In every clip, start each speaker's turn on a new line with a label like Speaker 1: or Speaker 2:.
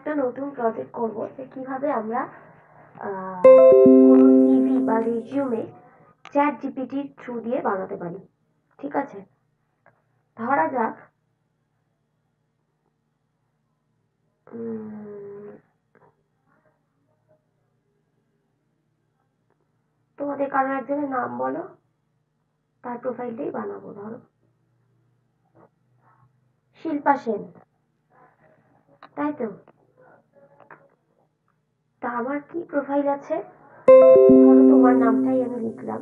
Speaker 1: একটা নতুন প্রজেক্ট করব যে কিভাবে আমরা কোনো সিভি বা রেজিউমে চ্যাট জিপিটির থ্রু দিয়ে বানাতে পারি। ঠিক আছে, ধরা যাক তোমাদের কারো একজনের নাম বলো, তার প্রোফাইলটাই বানাবো। ধরো শিল্পা সেন, তাই তো? তা আমার কি প্রোফাইল আছে, ধরো তোমার নামটাই আমি লিখলাম।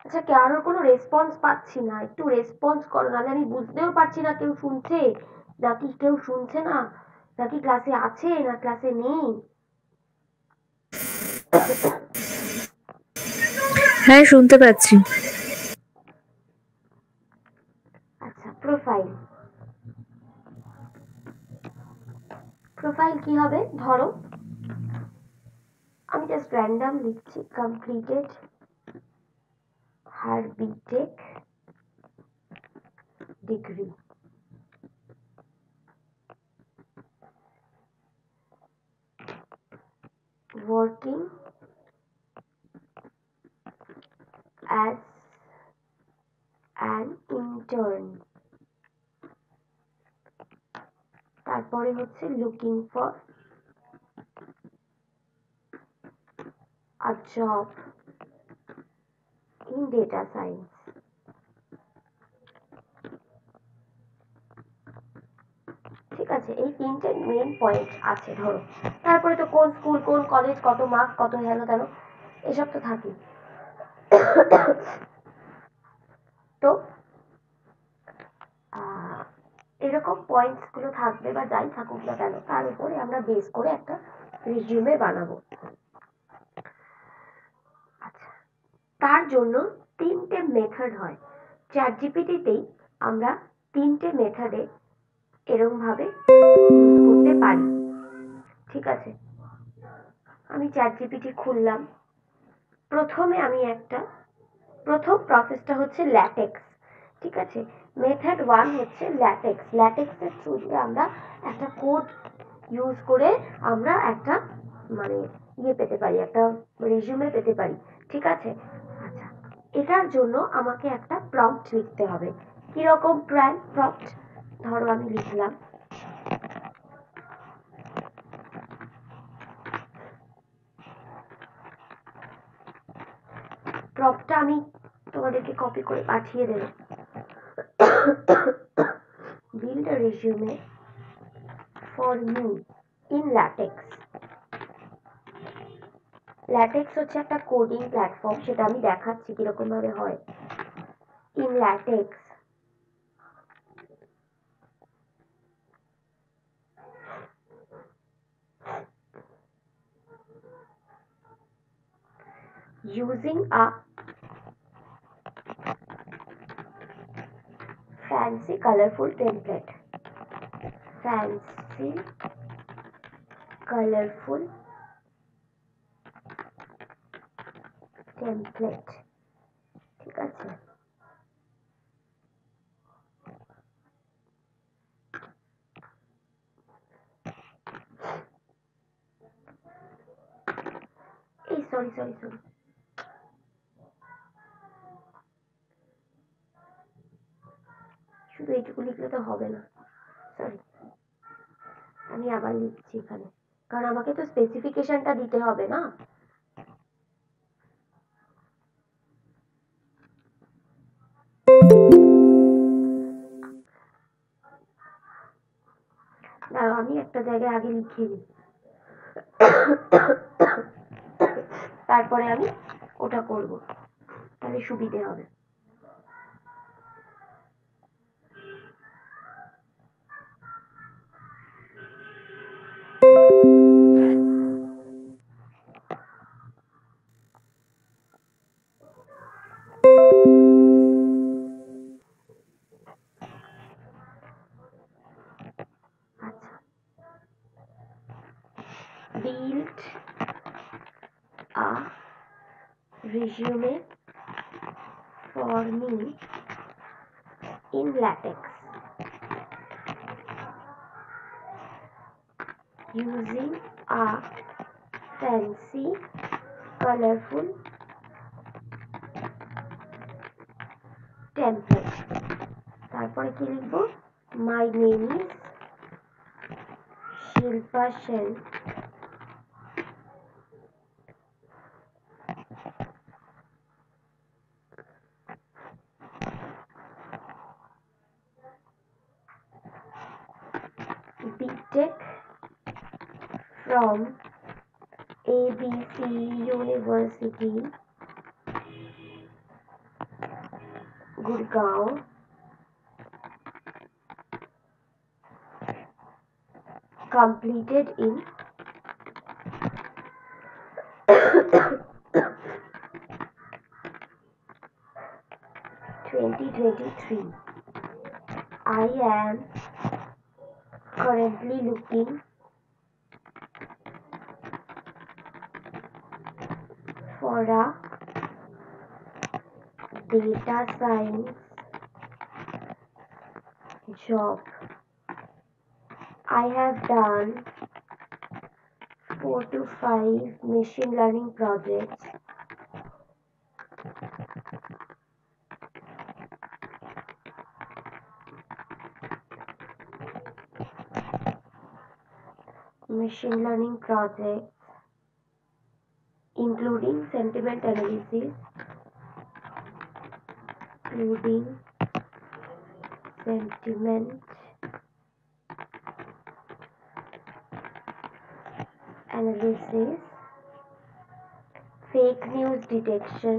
Speaker 1: আচ্ছা, কারোর কোনো রেসপন্স পাচ্ছি না, একটু রেসপন্স করো, নাহলে আমি বুঝতেও পারছি না কেউ শুনছে নাকি কেউ শুনছে না, নাকি ক্লাসে আছে না ক্লাসে নেই।
Speaker 2: হ্যাঁ, শুনতে পাচ্ছি।
Speaker 1: আচ্ছা, প্রোফাইল প্রোফাইল কি হবে? ধরো আমি জাস্ট র্যান্ডম লিখছি, completed her BTech degree, working as an intern, তারপরে হচ্ছে looking for a job in data science। ঠিক আছে, এই তিনটে মেন পয়েন্ট আছে ধরো। তারপরে তো কোন স্কুল কোন কলেজ কত মার্কস কত হেন তেন এসব তো থাকে। তো এরকম পয়েন্টস গুলো থাকবে বা যাই থাকুক না কেন, তার উপরে আমরা বেস করে একটা রিজিউমে বানাবো। আচ্ছা, তার জন্য তিনটে মেথড হয় চ্যাট জিপিটিতেই। আমরা তিনটে মেথডে এরকম ভাবে ইউজ করতে পারি। ঠিক আছে, আমি চ্যাট জিপিটি খুললাম। প্রথমে আমি প্রথম প্রসেসটা হচ্ছে ল্যাটেক্স। ঠিক আছে, মেথড 1 হচ্ছে ল্যাটেক্স। ল্যাটেক্সের থ্রু দিয়ে আমরা একটা কোড ইউজ করে আমরা একটা মানে পেতে পারি, একটা রেজিউমে পেতে পারি। ঠিক আছে, আচ্ছা, এটার জন্য আমাকে একটা প্রম্পট লিখতে হবে। কিরকম প্রম্পট? ধরো আমি লিখলাম প্রম্পটটা আমি তোমাদেরকে কপি করে পাঠিয়ে দেবো। build a resume for me in latex। Latex হচ্ছে একটা কোডিং প্ল্যাটফর্ম, সেটা আমি দেখাচ্ছি কিরকম ভাবে হয়। In latex using a fancy colorful template, fancy colorful template। ঠিক আছে, এই সরি সরি সরি, শুধু এইটুকু লিখলে তো হবে না, সরি। আমি আবার লিখছি এখানে, কারণ আমাকে তো স্পেসিফিকেশনটা দিতে হবে না। দাঁড়াও, আমি একটা জায়গায় আগে লিখে নিই, তারপরে আমি ওটা করব, তাহলে সুবিধে হবে। build a resume for me in latex using a fancy colorful template. তারপরে কি লিখবো? My name is Shilpa Sen. BTech from ABC University, Gurgaon. Completed in 2023. I am currently looking for a data science job. I have done 4 to 5 machine learning projects. Machine learning projects including sentiment analysis, fake news detection,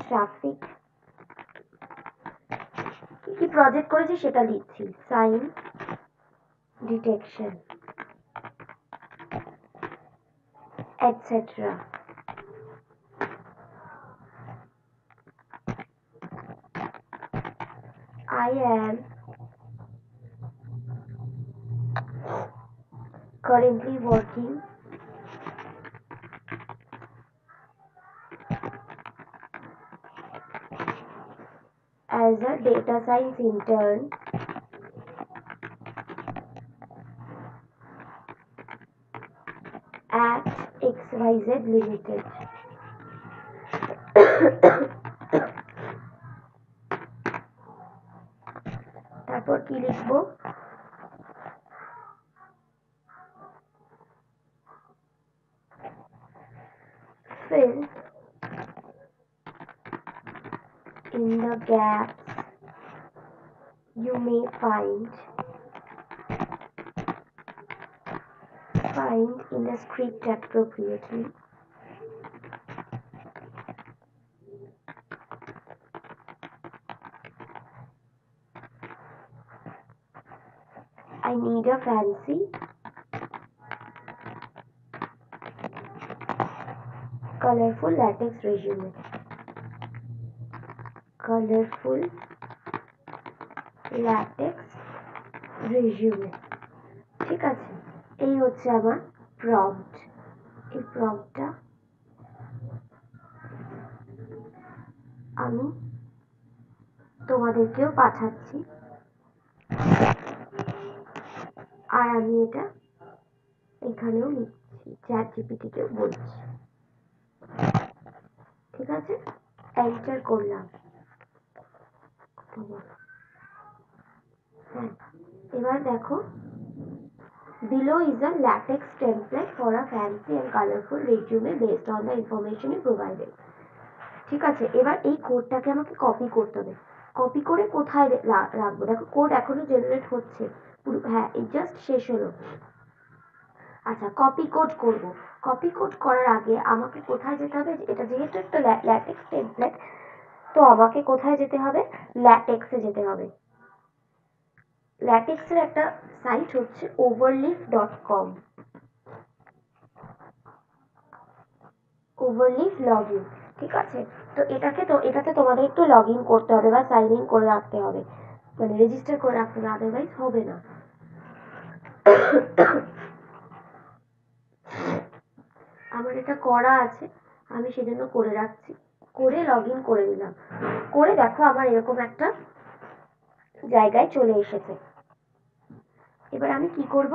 Speaker 1: traffic. কি project করেছি সেটা লিখছি। Sign detection etc. I am currently working as a data science intern at XYZ Limited. তারপর কি লিখবো? Fill in the gaps you may find in the script appropriately. I need a fancy colorful latex resume. ঠিক আছে, এই হচ্ছে আমার prompt. এই প্রম্পটটা আমি তোমাদেরকেও পাঠাচ্ছি, আর আমি এটা এখানেও লিখছি, চ্যাটজিপিটিকেও বলছি। ঠিক আছে, এন্টার করলাম। এবার দেখো, below is a latex template for a fancy and colorful resume based on the information you provided. ঠিক আছে, এবার এই কোডটাকে আমাকে কপি করতে হবে। কপি করে কোথায় রাখবো? দেখো কোড এখনো জেনারেট হচ্ছে, হ্যাঁ এই জাস্ট শেষ হলো। আচ্ছা, কপি কোড করব। কপি কোড করার আগে আমাকে কোথায় যেতে হবে? এটা যেহেতু একটা ল্যাটেক্স টেমপ্লেট, তো আমাকে কোথায় যেতে হবে? ল্যাটেক্সে যেতে হবে। ল্যাটেক্সের একটা সাইট হচ্ছে overleaf.com, overleaf লগইন। ঠিক আছে, তো এটাতে তোমাদের একটু লগ ইন করতে হবে বা সাইন ইন করে রাখতে হবে, মানে রেজিস্টার করে রাখতে হবে, আদারওয়াইজ হবে না। আমার এটা করা আছে, আমি সেজন্য করে রাখছি, করে লগ ইন করে নিলাম। করে দেখো আমার এরকম একটা জায়গায় চলে এসেছে। এবার আমি কি করব?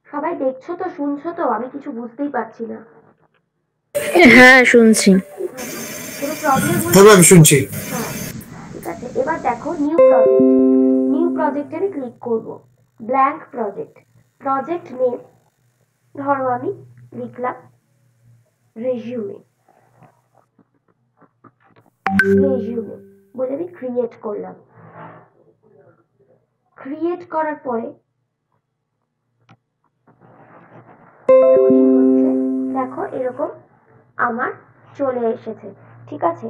Speaker 1: সবাই দেখছো তো, শুনছো তো? আমি কিছু বুঝতেই পারছি না।
Speaker 2: হ্যাঁ শুনছি।
Speaker 1: কোনো প্রবলেম
Speaker 3: হ্যাঁ
Speaker 1: হচ্ছে?
Speaker 3: ম্যাম শুনছি।
Speaker 1: হ্যাঁ, ঠিক আছে। এবার দেখো নিউ প্রজেক্ট, নিউ প্রজেক্টে আমি ক্লিক করব। ব্ল্যাঙ্ক প্রজেক্ট, প্রজেক্ট নেম ধরো আমি লিখলাম রেজিউমে, রেজিউমে বলে আমি ক্রিয়েট করলাম। ক্রিয়েট করার পরে লোডিং হচ্ছে, দেখো এরকম আমার চলে এসেছে। ঠিক আছে,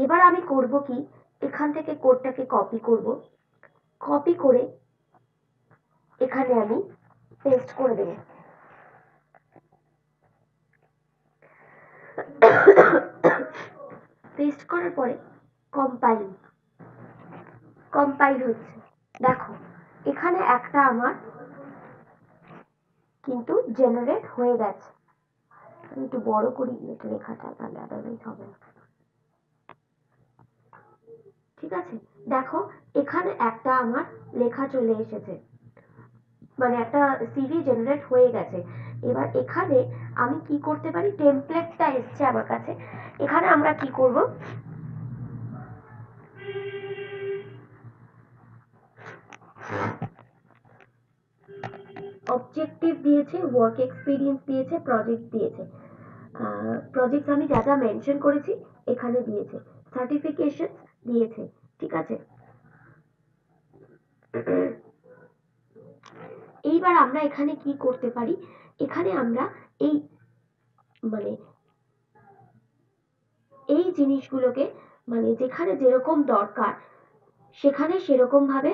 Speaker 1: এবার আমি করব কি, এখান থেকে কোডটাকে কপি করব, কপি করে এখানে আমি পেস্ট করে দেব। পেস্ট করার পরে কম্পাইল, কম্পাইল হচ্ছে। দেখো এখানে একটা আমার কিন্তু জেনারেট হয়ে গেছে। আমি একটু বড় করি লেখাটা, তাহলে আদারওয়াইজ হবে না। ঠিক আছে, দেখো এখানে একটা আমার লেখা চলে এসেছে, মানে একটা সিভি জেনারেট হয়ে গেছে। এবার এখানে আমি কি করতে পারি, টেমপ্লেটটা এসছে আমার কাছে। এখানে আমরা কি করব, অবজেক্টিভ দিয়েছে, ওয়ার্ক এক্সপিরিয়েন্স দিয়েছে, প্রজেক্ট দিয়েছে। প্রজেক্ট আমি যা যা মেনশন করেছি এখানে দিয়েছে, সার্টিফিকেশন দিয়েছে। ঠিক আছে, এইবার আমরা এখানে কি করতে পারি, এখানে আমরা এই মানে এই জিনিসগুলোকে মানে যেখানে যেরকম দরকার সেখানে সেরকম ভাবে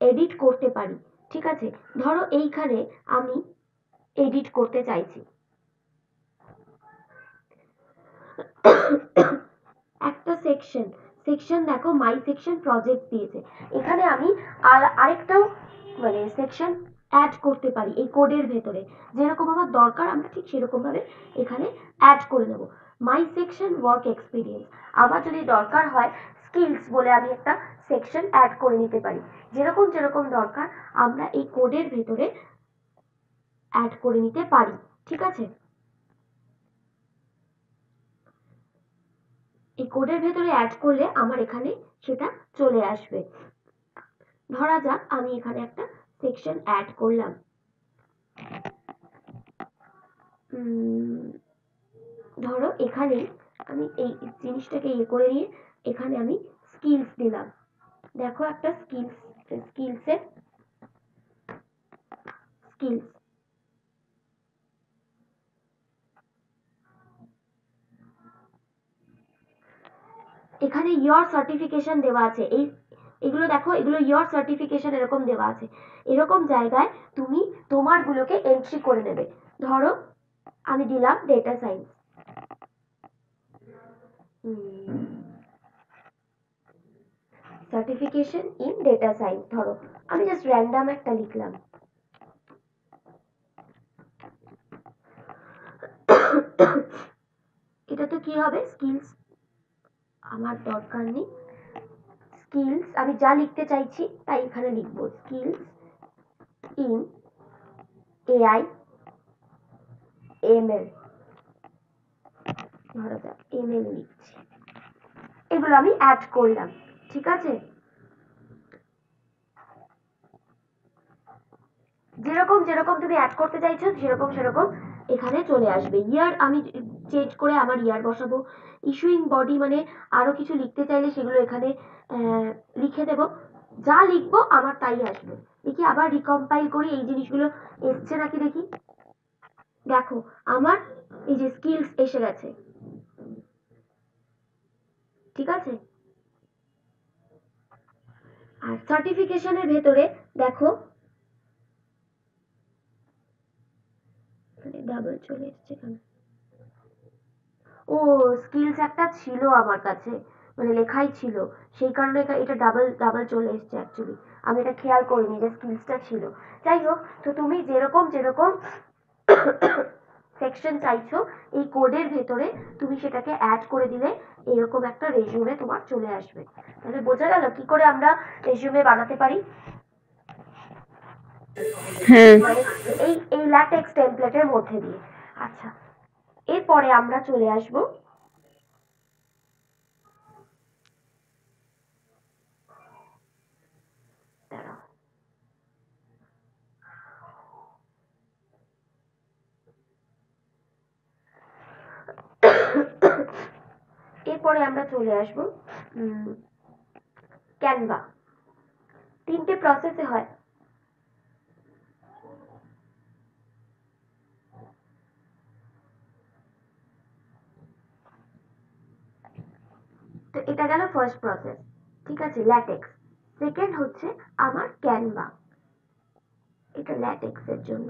Speaker 1: এডিট করতে পারি। ঠিক আছে, ধরো এইখানে আমি এডিট করতে চাইছি, একটা সেকশন, সেকশন দেখো মাই সেকশন প্রজেক্ট দিয়েছে। এখানে আমি আরেকটাও মানে সেকশন অ্যাড করতে পারি এই কোডের ভেতরে, যেরকম আমার দরকার আমরা ঠিক সেরকম ভাবে এখানে অ্যাড করে নেব। মাই সেকশন ওয়ার্ক এক্সপিরিয়েন্স, আমার যদি দরকার হয় স্কিলস বলে আমি একটা সেকশন অ্যাড করে নিতে পারি। যেরকম যেরকম দরকার আমরা এই কোডের ভেতরে অ্যাড করে নিতে পারি। ঠিক আছে, এই কোডের ভেতরে অ্যাড করলে আমার এখানে সেটা চলে আসবে। ধরা যাক আমি এখানে একটা সেকশন অ্যাড করলাম, ধরো এখানে আমি এই জিনিসটাকে ইয়ে করে নিয়ে এখানে আমি স্কিলস দিলাম। দেখো একটা স্কিলসের স্কিলস, এখানে ইয়োর সার্টিফিকেশন দেওয়া আছে। এগুলো দেখো, এগুলো ইয়োর সার্টিফিকেশন এরকম দেওয়া আছে। এরকম জায়গায় তুমি তোমারগুলোকে এন্ট্রি করে নেবে। ধরো আমি দিলাম data science, certification in data science, ধরো আমি জাস্ট র্যান্ডম একটা লিখলাম। এটা তো কি হবে, স্কিলস আমার দরকার নেই। স্কিলস আমি যা লিখতে চাইছি তাই এখানে লিখবো, স্কিলস ইন এআই এমএল, ধরা যাক এমএল লিখছি। এগুলো আমি অ্যাড করলাম। ঠিক আছে, যেরকম যেরকম তুমি অ্যাড করতে চাইছো সেরকম সেরকম এখানে চলে আসবে। ইয়ার আমি চেঞ্জ করে আমার ইয়ার বসাবো। ইস্যুইং বডি মানে আরো কিছু লিখতে চাইলে সেগুলো এখানে লিখে দেব। যা লিখবো আমার তাই আসবে। দেখি আবার রিকম্পাইল করি এই জিনিসগুলো এসছে নাকি দেখি। দেখো আমার এই যে স্কিলস এসে গেছে। ঠিক আছে, আর সার্টিফিকেশনের ভেতরে দেখো ডাবল চলে এসছে এখানে। ও, স্কিলস একটা ছিল আমার কাছে, মানে লেখাই ছিল, সেই কারণে এটা ডাবল ডাবল চলে এসছে। অ্যাকচুয়ালি আমি এটা খেয়াল করিনি যে স্কিলসটা ছিল। যাই হোক, তো তুমি যেরকম যেরকম সেকশন চাইছো, এই কোডের ভেতরে তুমি সেটাকে অ্যাড করে দিলে এরকম একটা রেজিউমে তোমার চলে আসবে। তাহলে বোঝা গেল কি করে আমরা রেজিউমে বানাতে পারি।
Speaker 2: হ্যাঁ।
Speaker 1: মানে এই ল্যাটেক্স টেমপ্লেটের মধ্যে দিয়ে। আচ্ছা, এরপরে আমরা চলে আসব এরপরে আমরা চলে আসব ক্যানভা। তিনটে প্রসেসে হয়। তো এটা গেল ফার্স্ট প্রসেস, ঠিক আছে, ল্যাটেক্স। সেকেন্ড হচ্ছে আমার ক্যানভা, এটা ল্যাটেক্সের জন্য,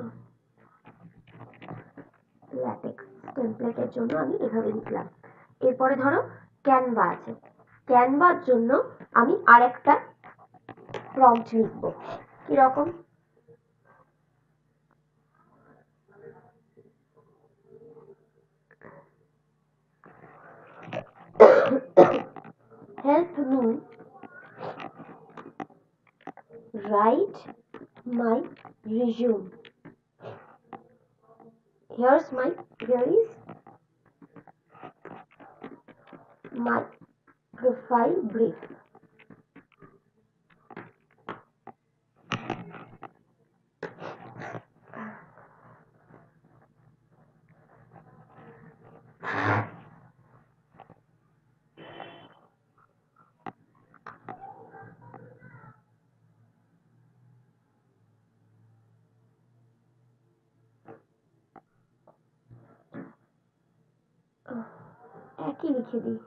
Speaker 1: ল্যাটেক্স টেমপ্লেটের জন্য আমি এভাবে লিখলাম। এরপরে ধরো ক্যানভা আছে, ক্যানভার জন্য আমি আরেকটা প্রম্পট লিখব। কিরকম? help me write my resume. Here is my profile brief. একই লিখে দিই।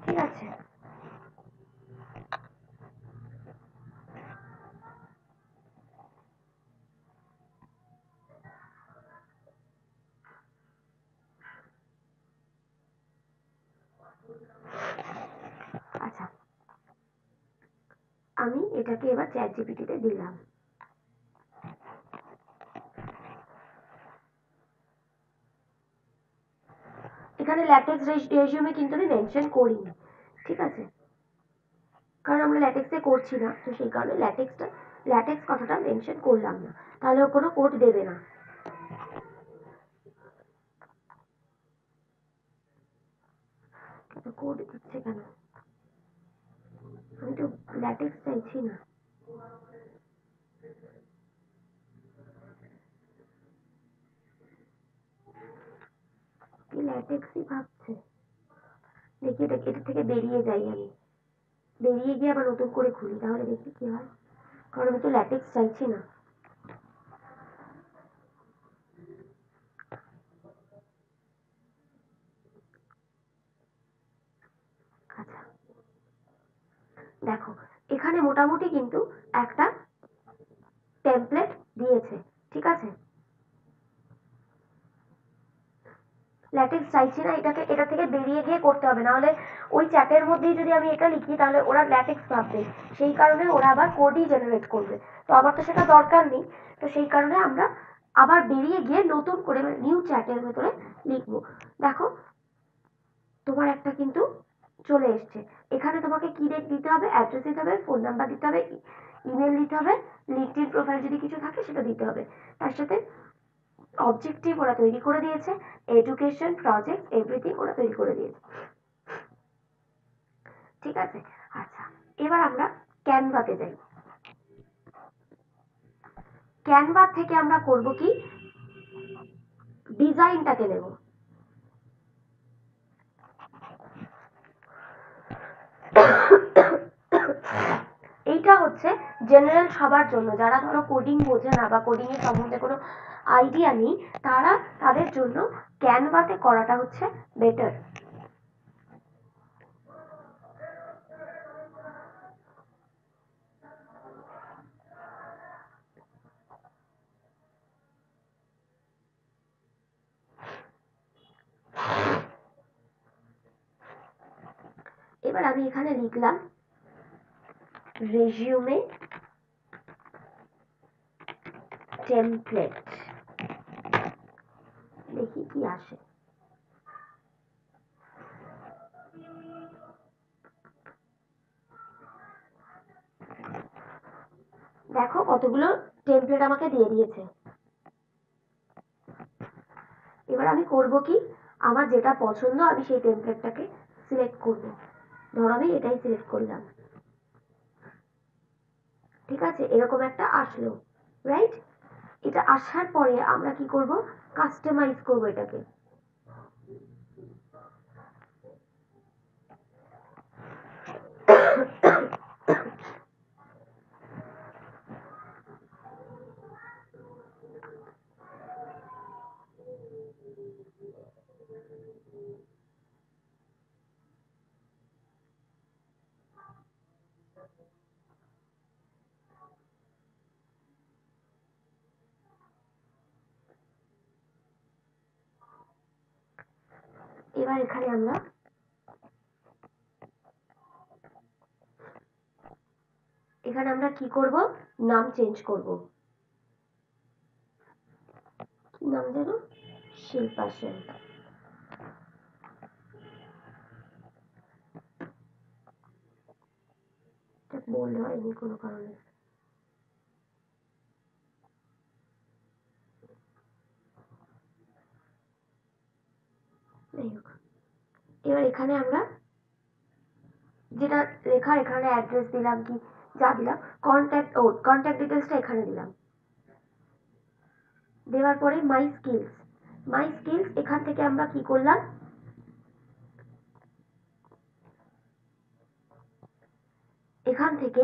Speaker 1: ঠিক আছে, আচ্ছা, আমি এটাকে এবার চ্যাট জিপিটিতে দিলাম। এখানে ল্যাটেক্স রেজিউমে কিন্তু আমি মেনশন করিনি, ঠিক আছে, কারণ আমরা ল্যাটেক্সে করছি না, তো সেই কারণে ল্যাটেক্স কথাটা মেনশন করলাম না, তাহলে ও কোনো কোড দেবে না। কোড দিচ্ছে কেন? আমি তো ল্যাটেক্স চাইছি না। কি ল্যাটেক্সই ভাবছে। দেখি এটা থেকে বেরিয়ে যাই আমি, বেরিয়ে গিয়ে আবার নতুন করে খুলি, তাহলে দেখি কি হয়, কারণ আমি তো ল্যাটেক্স চাইছি না। আচ্ছা, দেখো এখানে মোটামুটি কিন্তু একটা টেমপ্লেট দিয়েছে, ঠিক আছে। ল্যাটেক্স চাইছি না, এটা থেকে বেরিয়ে গিয়ে করতে হবে, নাহলে ওই চ্যাটের মধ্যেই যদি আমি এটা লিখি তাহলে ওরা ল্যাটেক্স ভাববে, সেই কারণে ওরা আবার কোডই জেনারেট করবে, তো আমার তো সেটা দরকার নেই। তো সেই কারণে আমরা আবার বেরিয়ে গিয়ে নতুন করে নিউ চ্যাটের ভেতরে লিখবো। দেখো তোমার একটা কিন্তু চলে এসছে। এখানে তোমাকে কি দিতে হবে? অ্যাড্রেস দিতে হবে, ফোন নাম্বার দিতে হবে, ইমেল দিতে হবে, লিঙ্কডইন প্রোফাইল যদি কিছু থাকে সেটা দিতে হবে। তার সাথে অবজেক্টিভ ওরা তৈরি করে দিয়েছে, এডুকেশন, প্রজেক্ট, এভরিথিং ওরা তৈরি করে দিয়েছে, ঠিক আছে। আচ্ছা, এবার আমরা ক্যানভাতে যাই। ক্যানভা থেকে আমরা করব কি, ডিজাইনটাকে নেব। এইটা হচ্ছে জেনারেল সবার জন্য, যারা ধরো কোডিং বোঝে না বা কোডিং এর সম্বন্ধে কোনো আইডিয়া নেই তারা তাদের জন্য ক্যানভাতে করাটা হচ্ছে বেটার। এবার আমি এখানে লিখলাম রেজিউমে টেমপ্লেট, দেখি কি আসে। দেখো কতগুলো টেমপ্লেট আমাকে দিয়ে দিয়েছে। এবার আমি করব কি, আমার যেটা পছন্দ আমি সেই টেমপ্লেটটাকে সিলেক্ট করব। ধরো আমি এটাই সিলেক্ট করলাম, ঠিক আছে, এরকম একটা আসলো, রাইট? এটা আসার পরে আমরা কি করব, কাস্টমাইজ করব এটাকে। এবার এখানে আমরা কি করব, নাম চেঞ্জ করব। কি নাম দেব, শিল্পা সেন। বোল্ড হয়নি কোনো কারণে। এবার এখানে আমরা যেটা লেখা, এখানে অ্যাড্রেস দিলাম, কি যা দিলাম, কন্ট্যাক্ট ডিটেলসটা এখানে দিলাম। দেওয়ার পরে মাই স্কিলস এখান থেকে আমরা কি করলাম, এখান থেকে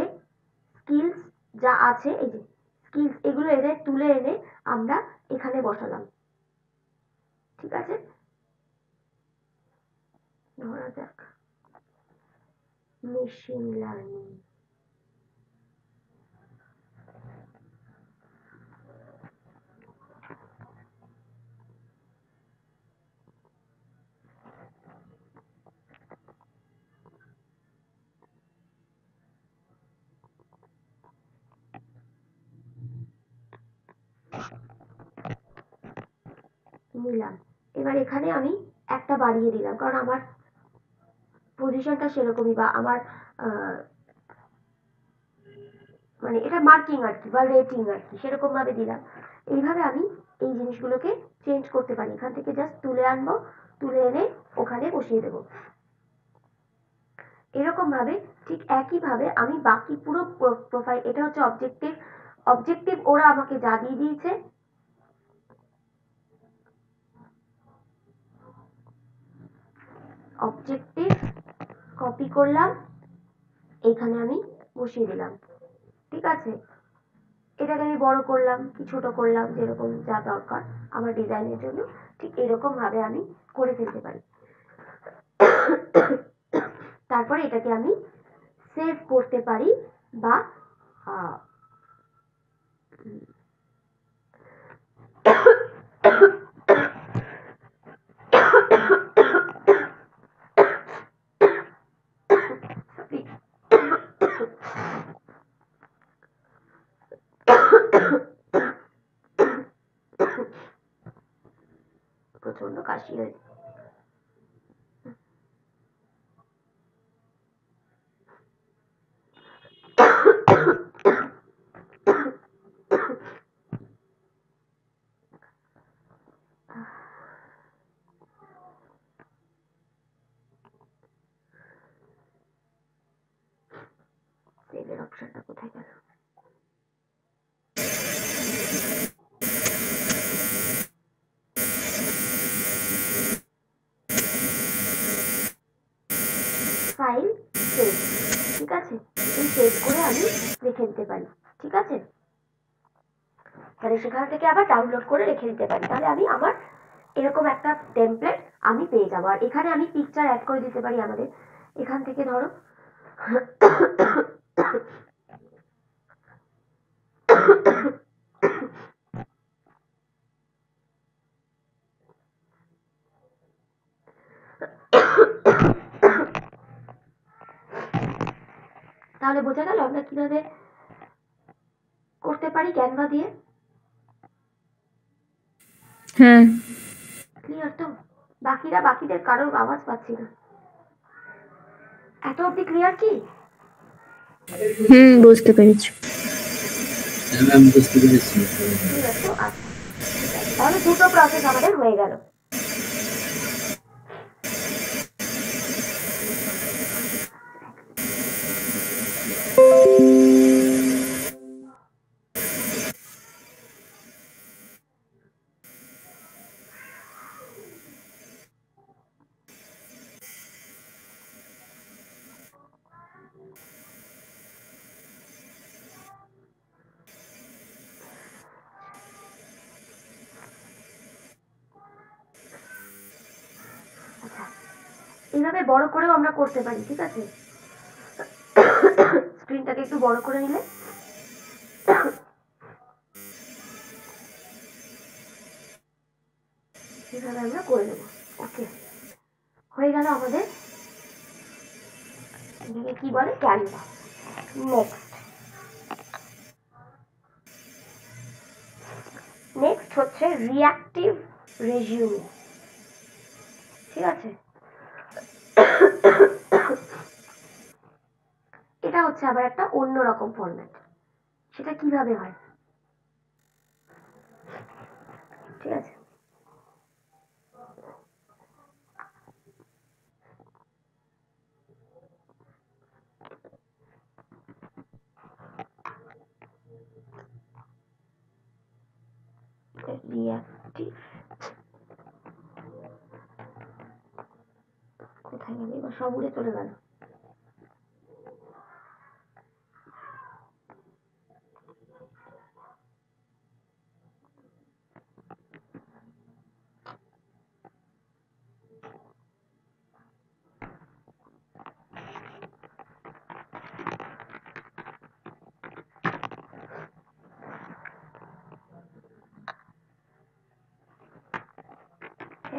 Speaker 1: স্কিলস যা আছে, এই যে স্কিলস, এগুলো এনে তুলে এনে আমরা এখানে বসালাম, ঠিক আছে। ধরা যাক মেশিন লার্নিং, নিলাম। এবার এখানে আমি একটা বাড়িয়ে দিলাম, কারণ আমার পজিশনটা সেরকমই, বা আমার মানে এটা মার্কিং আর কি, বা রেটিং আর কি, সেরকম ভাবে দিলাম। এইভাবে আমি এই জিনিসগুলোকে চেঞ্জ করতে পারি, এখান থেকে জাস্ট তুলে আনবো, তুলে এনে ওখানে বসিয়ে দেবো। এরকম ভাবে ঠিক একই ভাবে আমি বাকি পুরো প্রোফাইল, এটা হচ্ছে অবজেক্টিভ ওরা আমাকে যা দিয়ে দিয়েছে, অবজেক্টিভ কপি করলাম, এখানে আমি বসিয়ে দিলাম, ঠিক আছে। এটাকে আমি বড় করলাম কি ছোট করলাম, যেরকম যা দরকার আমার ডিজাইনের জন্য, ঠিক এরকম ভাবে আমি করে ফেলতে পারি। তারপরে এটাকে আমি সেভ করতে পারি, বা প্রচন্ড কাশি হয়েছে। সেভের অপশনটা কোথায় গেল? ফাইল সেভ, ঠিক আছে, এই সেভ করে আমি রেখে দিতে পারি, ঠিক আছে। তাহলে সেখান থেকে আবার ডাউনলোড করে রেখে দিতে পারি। তাহলে আমি আমার এরকম একটা টেমপ্লেট আমি পেয়ে যাবো। আর এখানে আমি পিকচার অ্যাড করে দিতে পারি আমাদের। এখান থেকে ধরো তাহলে বোঝা গেল আমরা কিভাবে করতে পারি ক্যানভা দিয়ে।
Speaker 2: হ্যাঁ।
Speaker 1: ক্লিয়ার তো? বাকিদের কারোর আওয়াজ পাচ্ছি না। এত অব্দি ক্লিয়ার কি?
Speaker 2: বুঝতে পেরেছি।
Speaker 1: ক্লিয়ার তো? আচ্ছা, ঠিক আছে। তাহলে দুটো প্রসেস আমাদের হয়ে গেল। আচ্ছা, এইভাবে বড় করেও আমরা করতে পারি, ঠিক আছে? স্ক্রিনটাকে একটু বড় করে নিলে এভাবে আমরা করে নেব। ওকে, হয়ে গেল আমাদের, এটাকে কি বলে, ক্যানভা। নেক্সট হচ্ছে রিঅ্যাক্টিভ রেজিউমে। ঠিক আছে, এটা হচ্ছে আবার একটা অন্যরকম ফরম্যাট। সেটা কিভাবে হয়, ঠিক আছে? রিঅ্যাক্টিভ, কোথায় গেল এবার, সব উড়ে চলে গেল।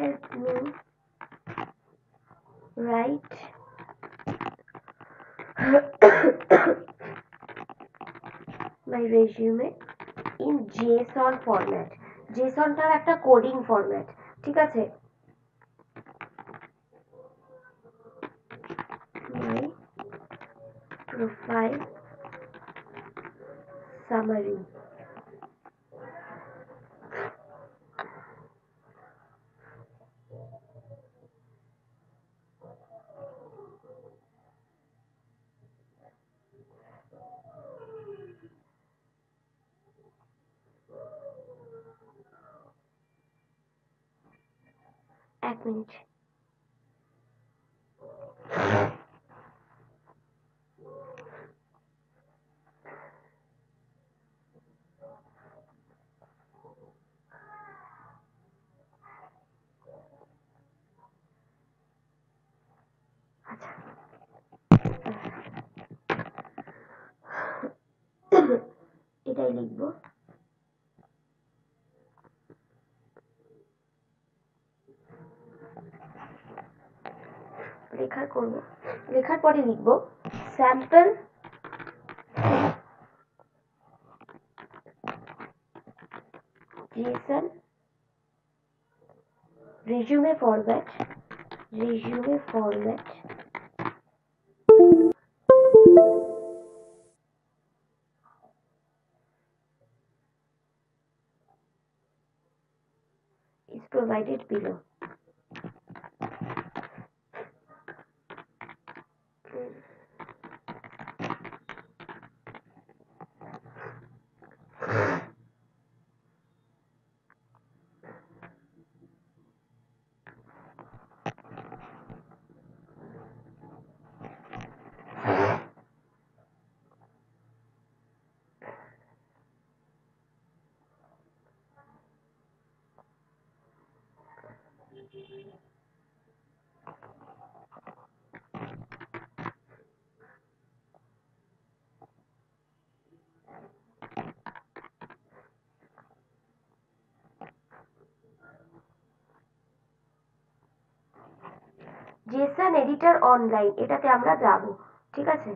Speaker 1: Help me write my resume in JSON format. JSONটার একটা কোডিং ফরম্যাট, ঠিক আছে? My profile summary. এক মিনিট। আচ্ছা, এটাই লিখবো। লেখার পরে লিখবো sample JSON resume format is provided below. Jason editor online, এটাতে আমরা যাব। ঠিক আছে,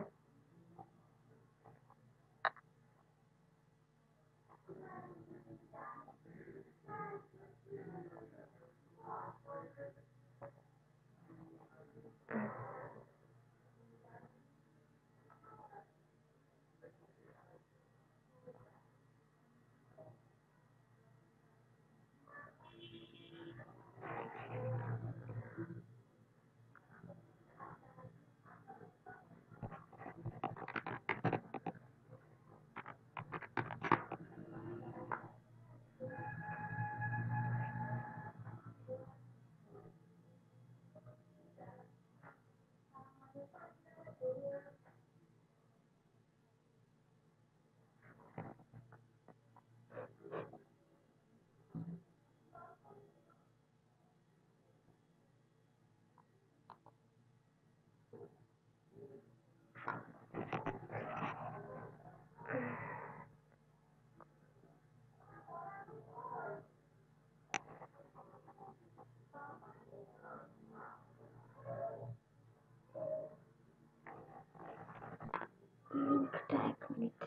Speaker 1: লিঙ্কটা 1 মিনিট।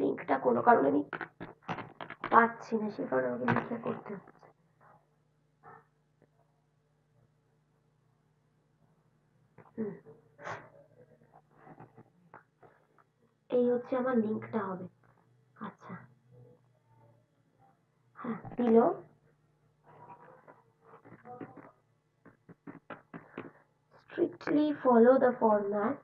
Speaker 1: লিঙ্কটা কোনো কারণে আমি পাচ্ছি না, সে কারণে আমাকে লিখে করতে হচ্ছে। এই হচ্ছে আমার লিঙ্কটা হবে। আচ্ছা, হ্যাঁ দিল। Strictly follow the format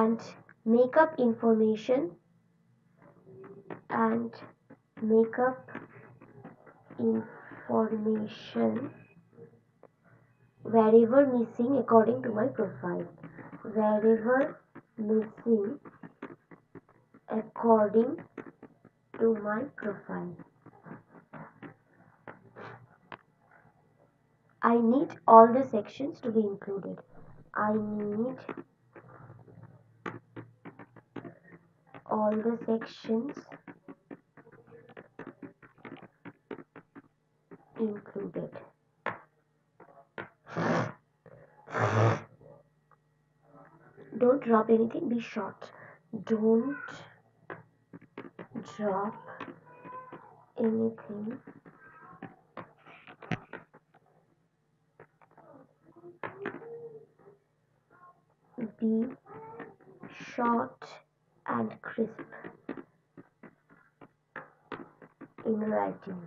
Speaker 1: and make up information wherever missing according to my profile. Wherever missing according to my profile. I need all the sections to be included. I need all the sections included. Don't drop anything, be short. Don't drop anything be short and crisp in writing.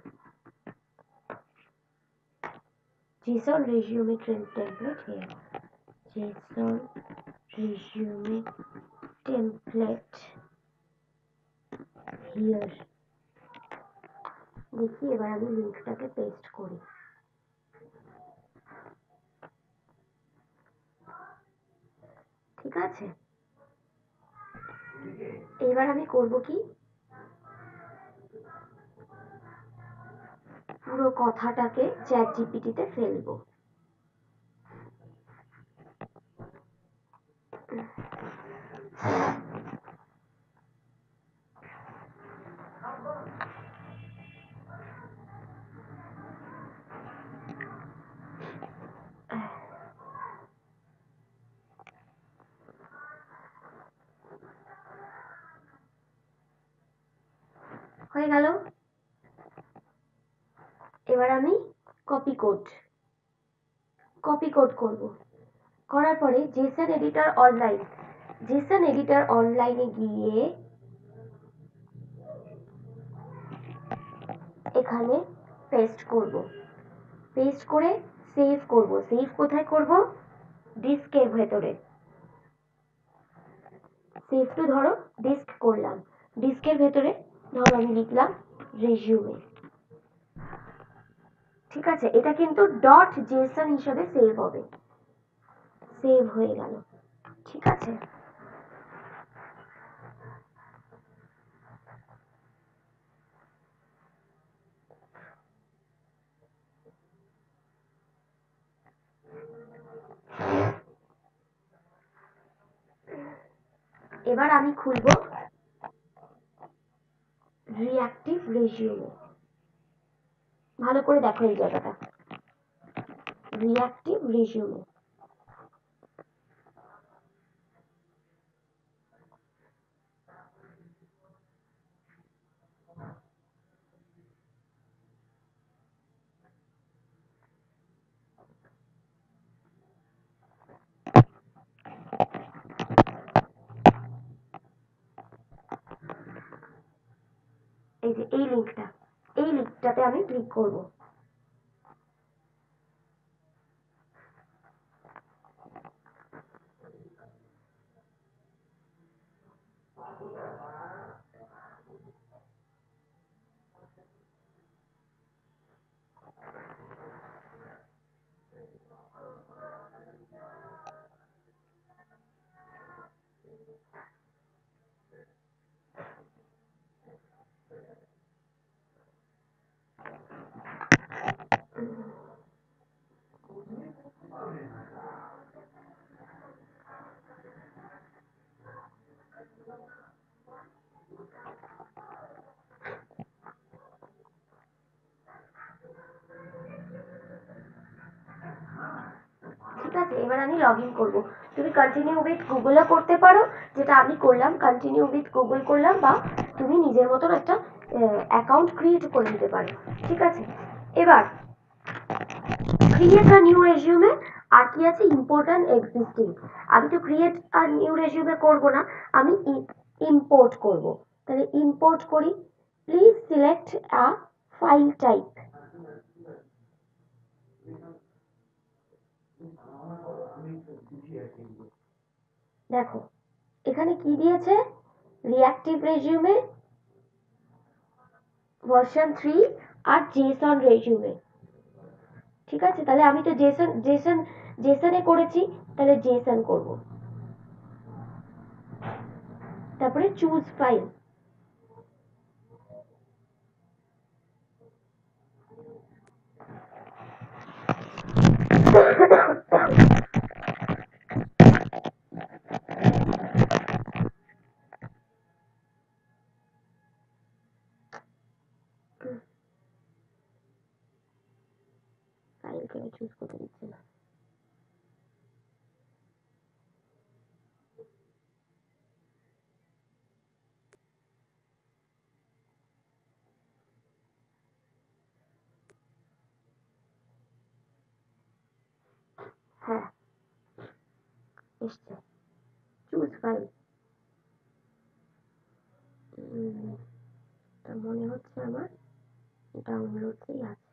Speaker 1: JSON resume template here. JSON resume template here. দেখি এবার আমি লিঙ্কটাকে paste করি। ঠিক আছে, এবার আমি করব কি, পুরো কথাটাকে চ্যাটজিপিটিতে ফেলবো। হয়ে গেল। এবার আমি কপি কোড করব। করার পরে জেসন এডিটর অনলাইনে গিয়ে এখানে পেস্ট করব। পেস্ট করে সেভ করব। সেভ কোথায় করব? ডিস্কের ভেতরে। সেভ টু ধরো ডিস্ক করলাম। ডিস্কের ভেতরে ধরো আমি লিখলাম রেজিউমে। ঠিক আছে, এটা কিন্তু ডট জেসন হিসেবে সেভ হবে। সেভ হয়ে গেল। ঠিক আছে, এবার আমি খুলবো রিঅ্যাক্টিভ রেজিউমে। ভালো করে দেখো এই জায়গাটা, রিঅ্যাক্টিভ রেজিউমে। এই যে এই লিঙ্কটাতে আমি ক্লিক করব। ঠিক আছে, এবার আমি লগ ইন করবো। তুমি কন্টিনিউ উইথ গুগলও করতে পারো, যেটা আমি করলাম, কন্টিনিউ উইথ গুগল করলাম, বা তুমি নিজের মতন একটা অ্যাকাউন্ট ক্রিয়েট করে নিতে পারো। ঠিক আছে, এবার ক্রিয়েট আ নিউ রেজিউমে আর কি আছে, ইম্পোর্টেন্ট এক্সিস্টিং। আমি তো ক্রিয়েট আর নিউ রেজিউমে করব না, আমি ইম্পোর্ট করব। তাহলে ইম্পোর্ট করি। Please select a file type. দেখো এখানে কি দিয়েছে, রিঅ্যাক্টিভ রেজিউমে ভার্সন 3 আর জেসন রেজিউমে। ঠিক আছে, তাহলে আমি তো জেসনে করেছি, তাহলে জেসন করব। তারপরে চুজ ফাইল। ফাইল কেন চুজ করতে দিচ্ছে না? হ্যাঁ, এসছে। Choose file. মনে হচ্ছে আমার ডাউনলোডেই আছে।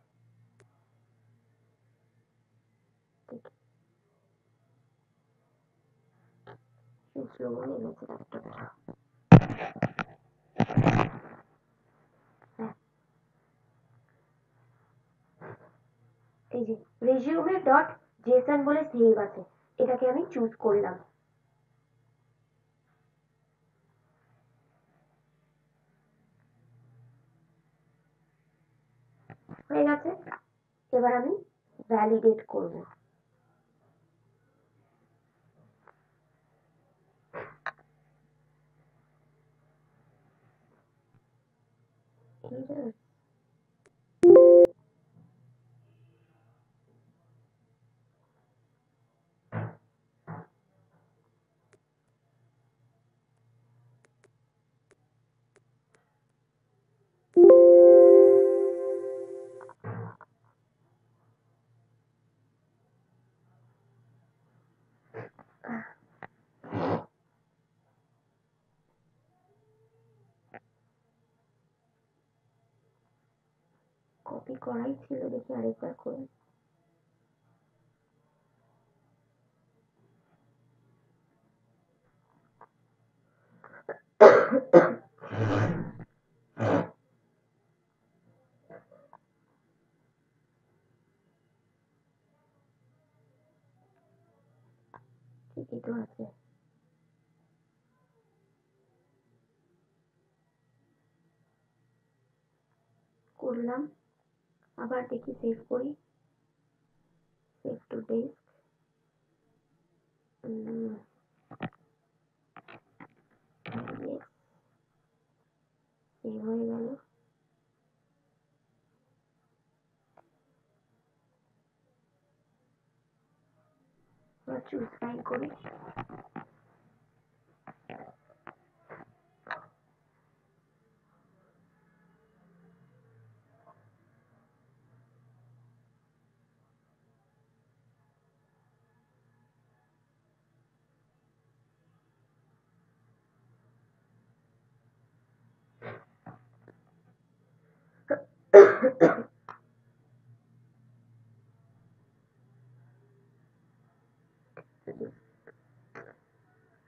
Speaker 1: দেখি, স্লো হয়ে গেছে ল্যাপটপটা। হ্যাঁ, এই যে resume ডট জেসন বলে সেভ আছে, এটাকে আমি চুজ করলাম। হয়ে গেছে। এবার আমি ভ্যালিডেট করব। কপি করাই ছিল, দেখি আরেকবার করে। ঠিকই তো আছে। করলাম, আবার দেখি সেভ করি। Save two desk. সেভ হয়ে গেল। চুজ ফাইল করি।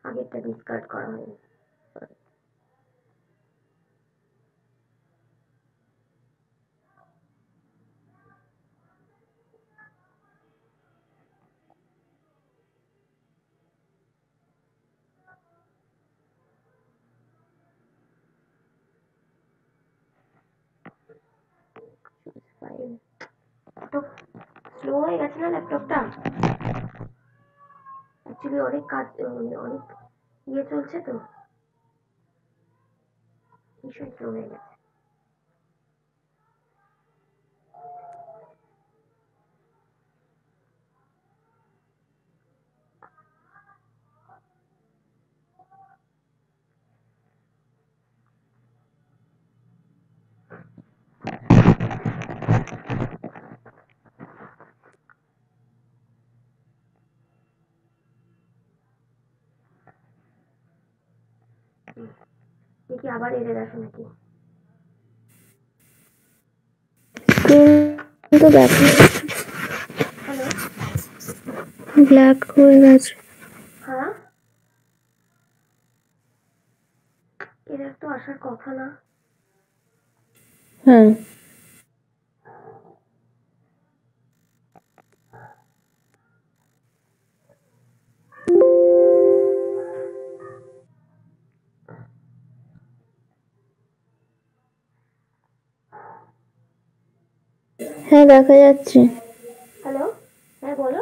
Speaker 1: আগেরটা ডিসকার্ড করা হয়নি। ফাইল তো স্লো হয়ে গেছে না ল্যাপটপটা। অ্যাকচুয়ালি অনেক কাজ, অনেক চলছে তো, ভীষণ স্লো হয়ে গেছে। দেখি আবার এরর আসে নাকি।
Speaker 2: তো দেখো
Speaker 1: হ্যালো,
Speaker 2: ব্ল্যাক হয়ে গেছে।
Speaker 1: হ্যাঁ, এরর তো আসার কথা না।
Speaker 2: হ্যাঁ, হ্যাঁ দেখা যাচ্ছে।
Speaker 1: হ্যালো, হ্যাঁ বলো।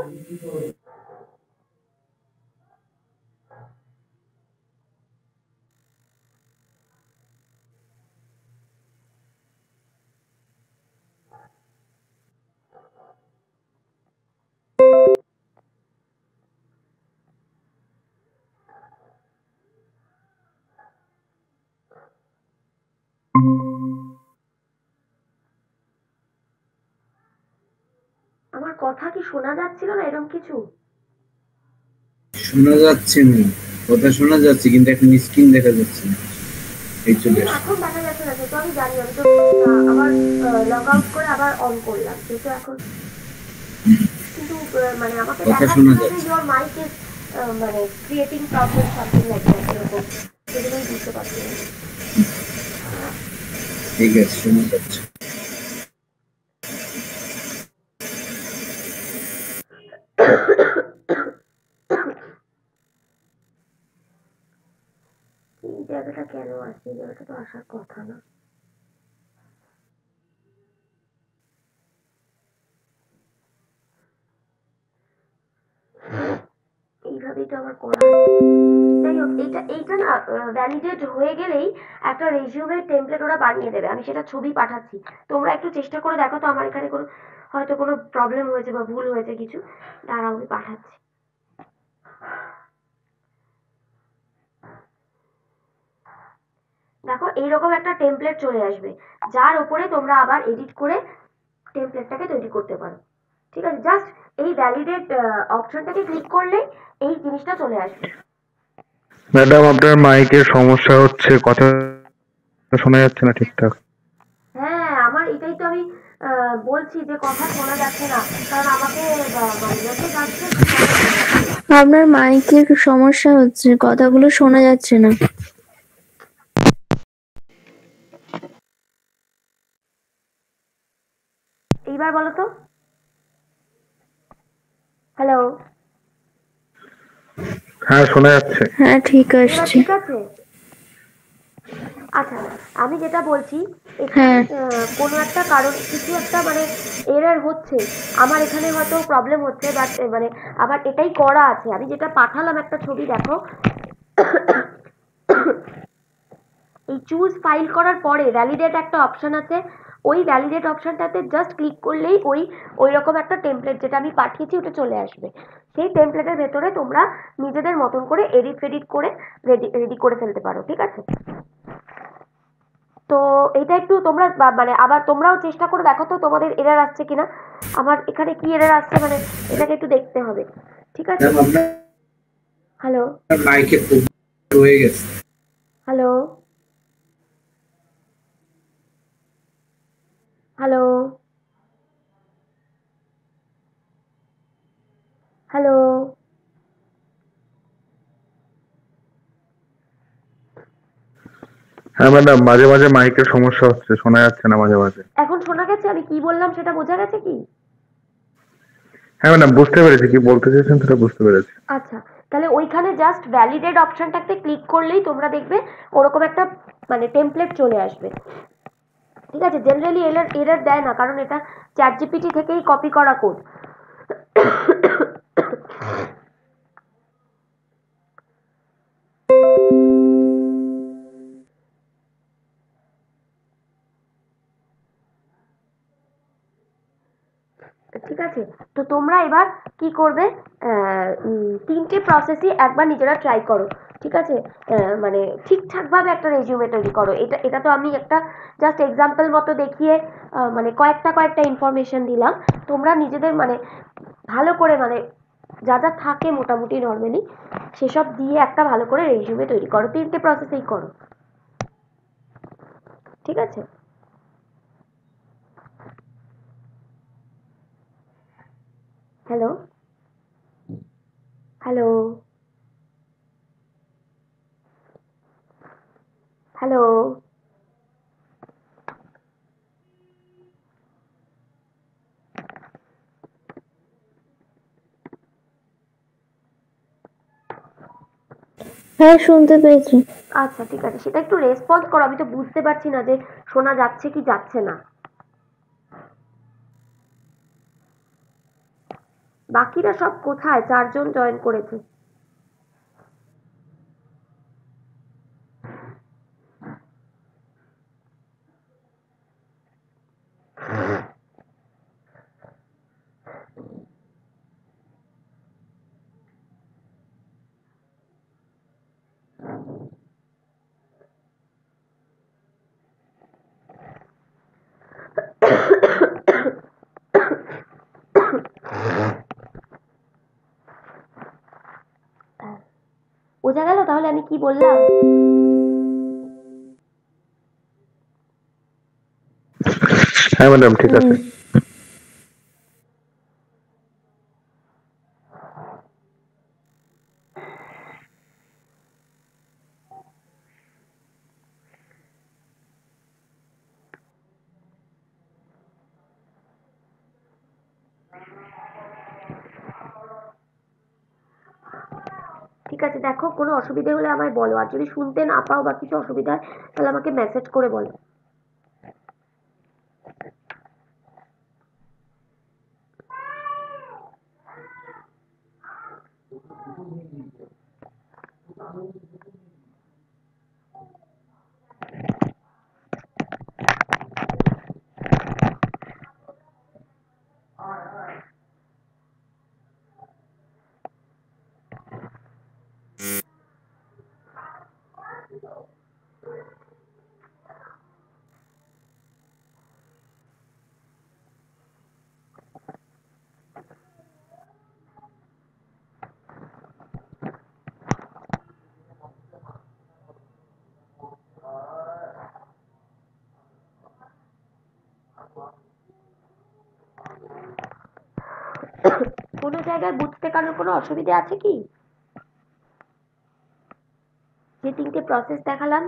Speaker 1: আমার কথা কি শোনা যাচ্ছিল না এরকম কিছু?
Speaker 3: শোনা যাচ্ছে না, কথা শোনা যাচ্ছে কিন্তু এখন স্ক্রিন দেখা যাচ্ছে না। এই চলে আসছে।
Speaker 1: এখন দেখা যাচ্ছে না, সেটা আমি জানি। আমি তো আবার লগ আউট করে আবার অন করলাম, সেটা এখন কিন্তু মানে আমাকে
Speaker 3: কথা
Speaker 1: দেখাচ্ছে
Speaker 3: শোনা
Speaker 1: না যে
Speaker 3: যাচ্ছে।
Speaker 1: ইওর মাইক ইজ মানে creating problem something like that, এরকম। সেজন্যই বুঝতে পারছি না।
Speaker 3: ঠিক আছে, শোনা যাচ্ছে।
Speaker 1: এই জায়গাটা কেন আসছে? এই জায়গাটা তো আসার কথা না। এইভাবেই তো আমার করা আছে। যাই হোক, এইটা না ভ্যালিডেট হয়ে গেলেই একটা রেজিউমের টেমপ্লেট ওরা বানিয়ে দেবে। আমি সেটা ছবি পাঠাচ্ছি, তোমরা একটু চেষ্টা করে দেখো তো আমার এখানে কোনো হয়তো কোনো প্রবলেম হয়েছে বা ভুল হয়েছে কিছু। দাঁড়াও, আমি পাঠাচ্ছি। দেখো, এইরকম একটা টেমপ্লেট চলে আসবে, যার ওপরে তোমরা আবার এডিট করে টেমপ্লেটটাকে তৈরি করতে পারো। ঠিক আছে, জাস্ট এই ভ্যালিডেট অপশনটাকে ক্লিক করলেই এই জিনিসটা চলে আসবে।
Speaker 4: ম্যাডাম, আপনার মাইকের সমস্যা হচ্ছে, কথা শোনা যাচ্ছে না ঠিকঠাক।
Speaker 1: হ্যাঁ, আমার এটাই তো আমি বলছি যে কথা শোনা যাচ্ছে না, কারণ আমাকে মানে মেসেজ আসছে যে কথা শোনা যাচ্ছে না।
Speaker 2: আপনার মাইকের সমস্যা হচ্ছে, কথাগুলো শোনা যাচ্ছে না।
Speaker 1: এইবার বলো তো। হ্যালো?
Speaker 4: হ্যাঁ, শোনা যাচ্ছে।
Speaker 2: হ্যাঁ, ঠিক
Speaker 1: এবার
Speaker 2: আসছে।
Speaker 1: ঠিক আছে? আচ্ছা, আমি যেটা বলছি, এখানে
Speaker 2: হ্যাঁ।
Speaker 1: কোনো একটা কারণ, কিছু একটা মানে এরর হচ্ছে। আমার এখানে হয়তো প্রবলেম হচ্ছে, বাট মানে আবার এটাই করা আছে। আমি যেটা পাঠালাম একটা ছবি, দেখো। এই চুজ ফাইল করার পরে ভ্যালিডেট একটা অপশন আছে। ওই ভ্যালিডেট অপশনটাতে জাস্ট ক্লিক করলেই ওই রকম একটা টেমপ্লেট যেটা আমি পাঠিয়েছি ওটা চলে আসবে। সেই টেমপ্লেটের ভেতরে তোমরা নিজেদের মতন করে এডিট ফেডিট করে রেডি করে ফেলতে পারো। ঠিক আছে? তো এটা একটু তোমরা মানে আবার তোমরাও চেষ্টা করে দেখো তো তোমাদের এরর আসছে কিনা। আমার এখানে কি এরর আসছে মানে এটাকে একটু দেখতে হবে। ঠিক আছে?
Speaker 3: ম্যাম, আপনার
Speaker 1: হ্যালো?
Speaker 3: মাইকে প্রবলেম হয়ে গেছে।
Speaker 1: হ্যালো? হ্যালো? হ্যালো?
Speaker 4: হ্যাঁ ম্যাডাম, মাঝে মাঝে মাইকের সমস্যা হচ্ছে, শোনা যাচ্ছে না মাঝে মাঝে।
Speaker 1: এখন শোনা গেছে? আমি কি বললাম সেটা বোঝা গেছে কি?
Speaker 4: হ্যাঁ ম্যাডাম, বুঝতে পেরেছি, কি বলতে চাইছেন সেটা বুঝতে পেরেছি।
Speaker 1: আচ্ছা, তাহলে ওইখানে জাস্ট ভ্যালিডেট অপশনটাতে ক্লিক করলেই তোমরা দেখবে ওরকম একটা মানে টেমপ্লেট চলে আসবে। ঠিক আছে? জেনারেলি এরর এরর দেয় না, কারণ এটা চ্যাট জিপিটি থেকেই কপি করা কোড। ঠিক আছে? তো তোমরা এবার কি করবে? তিনটে প্রসেসই একবার নিজেরা ট্রাই করো। ঠিক আছে? মানে ঠিকঠাকভাবে একটা রেজিউমে তৈরি করো। এটা এটা তো আমি একটা জাস্ট এক্সাম্পল মতো দেখিয়ে মানে কয়েকটা ইনফরমেশন দিলাম। তোমরা নিজেদের মানে ভালো করে মানে যা যা থাকে মোটামুটি নর্মালি সেসব দিয়ে একটা ভালো করে রেজিউমে তৈরি করো। তিনটে প্রসেসেই করো। ঠিক আছে? হ্যালো? হ্যালো? হ্যালো?
Speaker 2: হ্যাঁ, শুনতে পেয়েছি।
Speaker 1: আচ্ছা, ঠিক আছে, সেটা একটু রেসপন্স করো। আমি তো বুঝতে পারছি না যে শোনা যাচ্ছে কি যাচ্ছে না। বাকিরা সব কোথায়? 4 জন জয়েন করেছে। বোঝা গেল তাহলে আমি কি বললাম?
Speaker 4: হ্যাঁ ম্যাডাম, ঠিক আছে।
Speaker 1: ঠিক আছে, দেখো কোনো অসুবিধে হলে আমায় বলো, আর যদি শুনতে না পাও বা কিছু অসুবিধা হয় তাহলে আমাকে মেসেজ করে বলো। কোনো জায়গায় বুঝতে কারোর কোনো অসুবিধা আছে কি? যে তিনটে প্রসেস দেখালাম।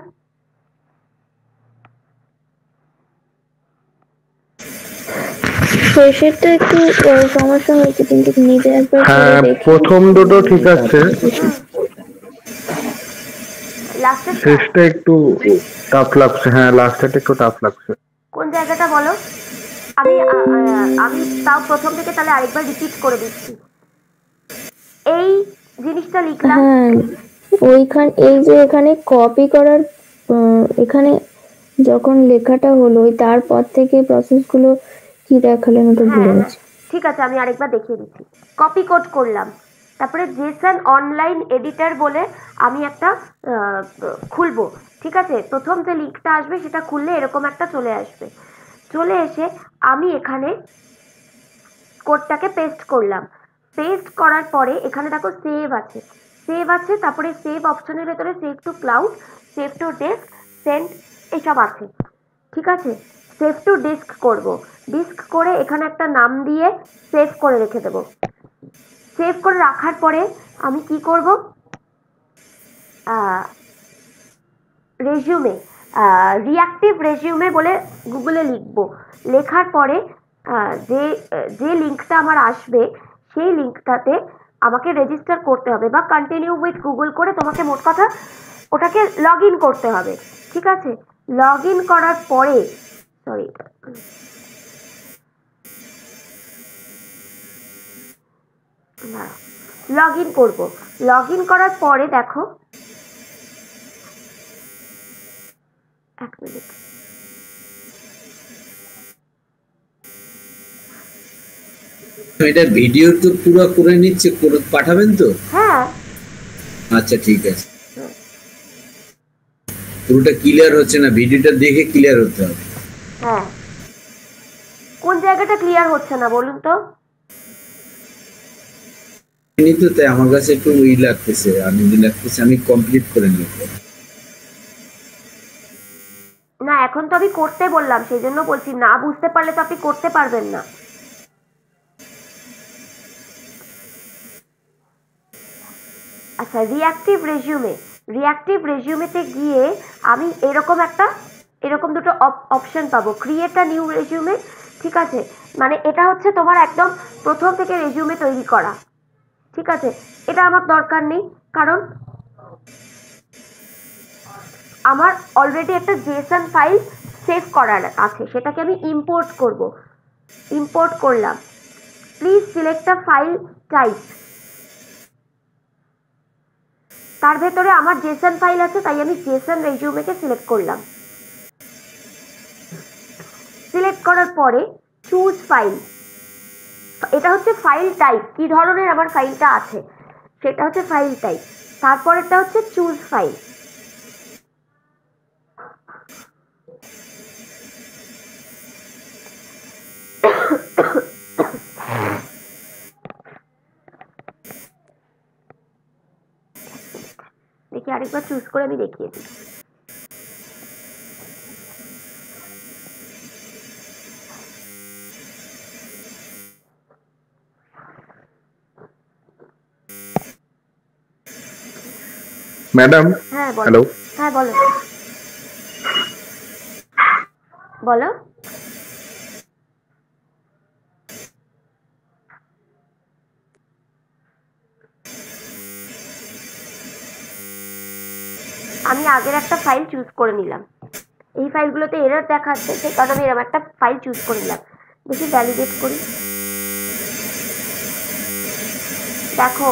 Speaker 2: শেষেরটা একটু সমস্যা হয়েছে, কিন্তু নিজে একবার করে
Speaker 4: হ্যাঁ,
Speaker 2: দেখে
Speaker 4: প্রথম দুটো ঠিক আছে,
Speaker 1: লাস্টের
Speaker 4: শেষটা একটু টাফ লাগছে। হ্যাঁ, লাস্টটা একটু টাফ লাগছে।
Speaker 1: কোন জায়গাটা বলো? আমি আমি তাও প্রথম থেকে তাহলে আরেকবার রিপিট করে দিচ্ছি। এই জিনিসটা লিখলাম।
Speaker 2: হ্যাঁ, এই যে এখানে কপি করার এখানে যখন লেখাটা হলো তারপর থেকে প্রসেসগুলো কি দেখালেন ওটা ভুলে গেছি।
Speaker 1: ঠিক আছে, আমি আরেকবার দেখিয়ে দিচ্ছি। কপি কোড করলাম, তারপরে জেসন অনলাইন এডিটর বলে আমি একটা খুলবো। ঠিক আছে, প্রথম যে লিঙ্কটা আসবে সেটা খুললে এরকম একটা চলে আসবে। চলে এসে আমি এখানে কোডটাকে পেস্ট করলাম। পেস্ট করার পরে এখানে দেখো সেভ আছে, তারপরে সেভ অপশনের ভেতরে save to cloud, save two desk, send এসব আছে। ঠিক আছে, সেভ টু ডিস্ক করব। ডিস্ক করে এখানে একটা নাম দিয়ে সেভ করে রেখে দেব। সেভ করে রাখার পরে আমি কি করব, রেজিউমে, রিঅ্যাক্টিভ রেজিউমে বলে গুগলে লিখব। লেখার পরে যে যে লিঙ্কটা আমার আসবে সেই লিঙ্কটাতে আমাকে রেজিস্টার করতে হবে বা কন্টিনিউ উইথ গুগল করে তোমাকে মোট কথা ওটাকে লগ ইন করতে হবে। ঠিক আছে, লগ ইন করার পরে লগ ইন করবো। লগ ইন করার পরে দেখো, এক মিনিট,
Speaker 3: এটা ভিডিও তো পুরো করে নিচ্ছে, পাঠাবেন তো?
Speaker 1: হ্যাঁ
Speaker 3: আচ্ছা ঠিক আছে, পুরোটা ক্লিয়ার হচ্ছে না, ভিডিওটা দেখে ক্লিয়ার হতে হবে।
Speaker 1: হ্যাঁ, কোন জায়গাটা ক্লিয়ার হচ্ছে না বলুন তো?
Speaker 3: তো তাই আমার কাছে একটু লাগতেছে, আমি কমপ্লিট করে নিব।
Speaker 1: না, এখন তো আমি করতে বললাম, সেই জন্য বলছি, না বুঝতে পারলে তো আপনি করতে পারবেন না। আচ্ছা, রিঅ্যাক্টিভ রেজিউমেতে গিয়ে আমি এরকম দুটো অপশন পাবো, ক্রিয়েট আ নিউ রেজিউমে। ঠিক আছে, মানে এটা হচ্ছে তোমার একদম প্রথম থেকে রেজিউমে তৈরি করা। ঠিক আছে, এটা আমার দরকার নেই, কারণ আমার অলরেডি একটা জেসন ফাইল সেভ করার আছে, সেটাকে আমি ইম্পোর্ট করব। ইম্পোর্ট করলাম, please select a file type. তার ভেতরে আমার জেসন ফাইল আছে, তাই আমি জেসন রেজিউমেকে সিলেক্ট করলাম। সিলেক্ট করার পরে চুজ ফাইল, এটা হচ্ছে ফাইল টাইপ, কি ধরনের আমার ফাইলটা আছে সেটা হচ্ছে ফাইল টাইপ। তারপরেরটা হচ্ছে চুজ ফাইল। দেখি আরেকবার চুজ করে আমি দেখিয়ে দিই।
Speaker 4: ম্যাডাম
Speaker 1: হ্যাঁ বলো।
Speaker 4: হ্যালো,
Speaker 1: হ্যাঁ বলো বলো। আমি আগের একটা ফাইল চুজ করে নিলাম, এই ফাইলগুলোতে এরর দেখাচ্ছে, সেই কারণে আমি এরকম একটা ফাইল চুজ করে নিলাম। দেখি ভ্যালিডেট করি, দেখো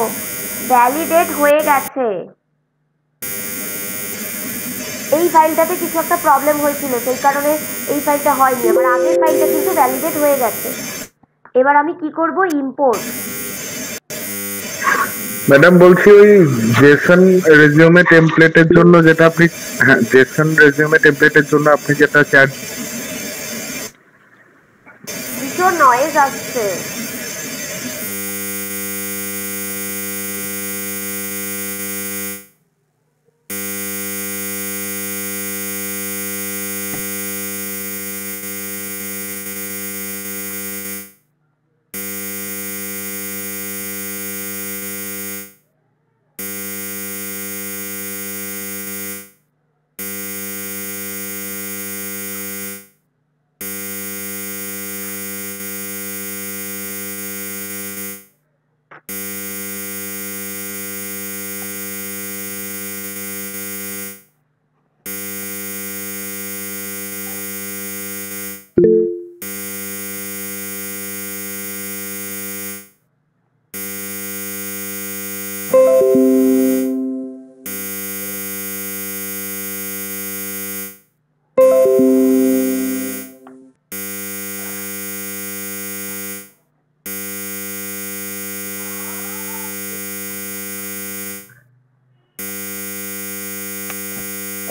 Speaker 1: ভ্যালিডেট হয়ে গেছে। এই ফাইলটাতে কিছু একটা প্রবলেম হয়েছিল, সেই কারণে এই ফাইলটা হয়নি। আমার আগের ফাইলটা কিন্তু ভ্যালিডেট হয়ে গেছে। এবার আমি কি করব, ইম্পোর্ট।
Speaker 4: ম্যাডাম বলছি ওই জেসন রেজিউমে টেমপ্লেটের জন্য যেটা আপনি, হ্যাঁ জেসন রেজিউমে টেমপ্লেটের জন্য আপনি যেটা চ্যাট,
Speaker 1: ভীষণ নয়েজ আসছে।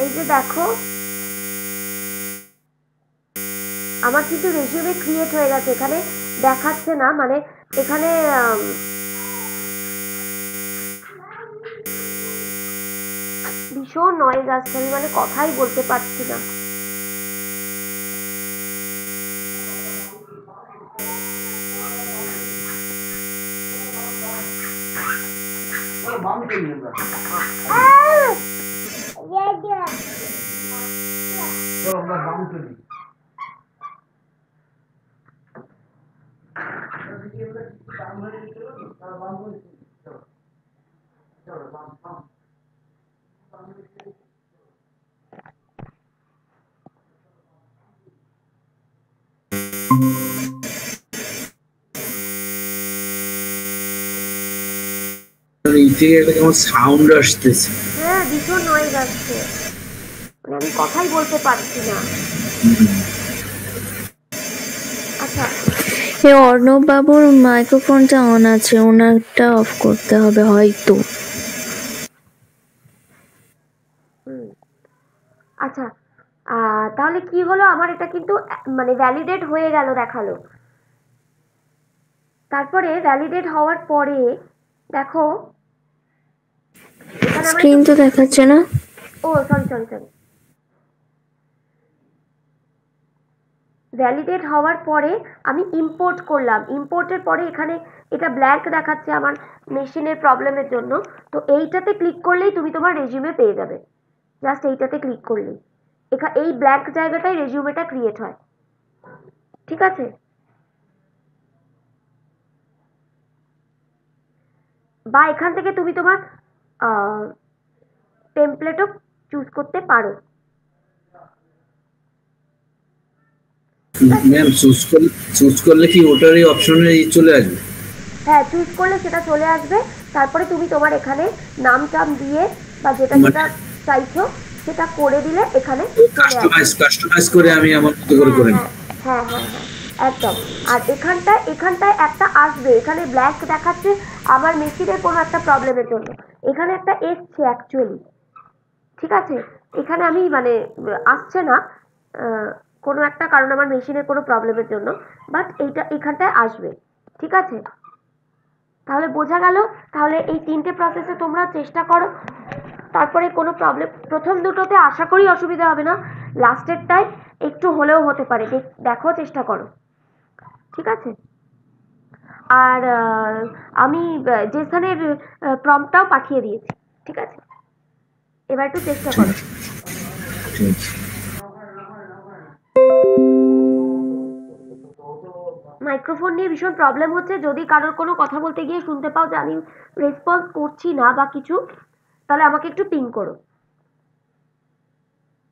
Speaker 1: এই যে দেখো আমার কিন্তু রেজিউমে ক্রিয়েট হয়ে গেছে, এখানে দেখাচ্ছে না, মানে এখানে ভীষণ নয়েজ আসছে, আমি মানে কথাই বলতে পারছি না।
Speaker 3: এই থেকে একটা কেমন সাউন্ড আসতেছে।
Speaker 1: হ্যাঁ ভীষণ নয়েজ আসছে, মানে আমি কথাই বলতে পারছি না। আচ্ছা
Speaker 2: অর্ণব বাবুর মাইক্রোফোনটা অন আছে, ওনারটা অফ করতে হবে হয়তো।
Speaker 1: আচ্ছা তাহলে কি হলো, আমার এটা কিন্তু মানে ভ্যালিডেট হয়ে গেল দেখালো। তারপরে ভ্যালিডেট হওয়ার পরে দেখো এখানে আমার
Speaker 2: স্ক্রিন তো দেখাচ্ছে না।
Speaker 1: ও সরি সরি সরি, ভ্যালিডেট হওয়ার পরে আমি ইম্পোর্ট করলাম। ইম্পোর্টের পরে এখানে এটা ব্ল্যাঙ্ক দেখাচ্ছে আমার মেশিনের প্রবলেমের জন্য, তো এইটাতে ক্লিক করলেই তুমি তোমার রেজিউমে পেয়ে যাবে। জাস্ট এইটাতে ক্লিক করলেই এই ব্ল্যাঙ্ক জায়গাটায় রেজিউমেটা ক্রিয়েট হয়, ঠিক আছে? বা এখান থেকে তুমি তোমার টেমপ্লেটও চুজ করতে পারো।
Speaker 3: ম্যাম চুজ করলে কি ওটারই অপশনে চলে আসবে?
Speaker 1: হ্যাঁ চুজ করলে সেটা চলে আসবে, তারপরে তুমি তোমার এখানে নাম টাম দিয়ে বা যেটা যেটা চাইছো সেটা করে দিলে এখানে
Speaker 3: কাস্টমাইজ করে আমি আমার মতো করে করে নিই।
Speaker 1: হ্যাঁ হ্যাঁ হ্যাঁ একদম। আর এখানটায় একটা আসবে, এখানে ব্ল্যাঙ্ক দেখাচ্ছে আমার মেশিনের কোনো একটা প্রবলেমের জন্য, এখানে একটা এসছে অ্যাকচুয়ালি, ঠিক আছে? এখানে আমি মানে আসছে না কোনো একটা কারণ আমার মেশিনের কোনো প্রবলেমের জন্য, বাট এখানটায় আসবে, ঠিক আছে? তাহলে বোঝা গেল। তাহলে এই 3টে প্রসেসে তোমরা চেষ্টা করো। তারপরে কোনো প্রবলেম, প্রথম দুটোতে আশা করি অসুবিধা হবে না, লাস্টেরটায় একটু হলেও হতে পারে, দেখো চেষ্টা করো, ঠিক আছে? আর আমি জেসনের প্রম্পটটাও পাঠিয়ে দিয়েছি, ঠিক আছে? এবার একটু চেষ্টা
Speaker 3: ঠিক
Speaker 1: করো।
Speaker 3: আছে, ঠিক আছে।
Speaker 1: মাইক্রোফোন নিয়ে ভীষণ প্রবলেম হচ্ছে, যদি কারোর কোনো কথা বলতে গিয়ে শুনতে পাও যে আমি রেসপন্স করছি না বা কিছু, তাহলে আমাকে একটু পিং করো,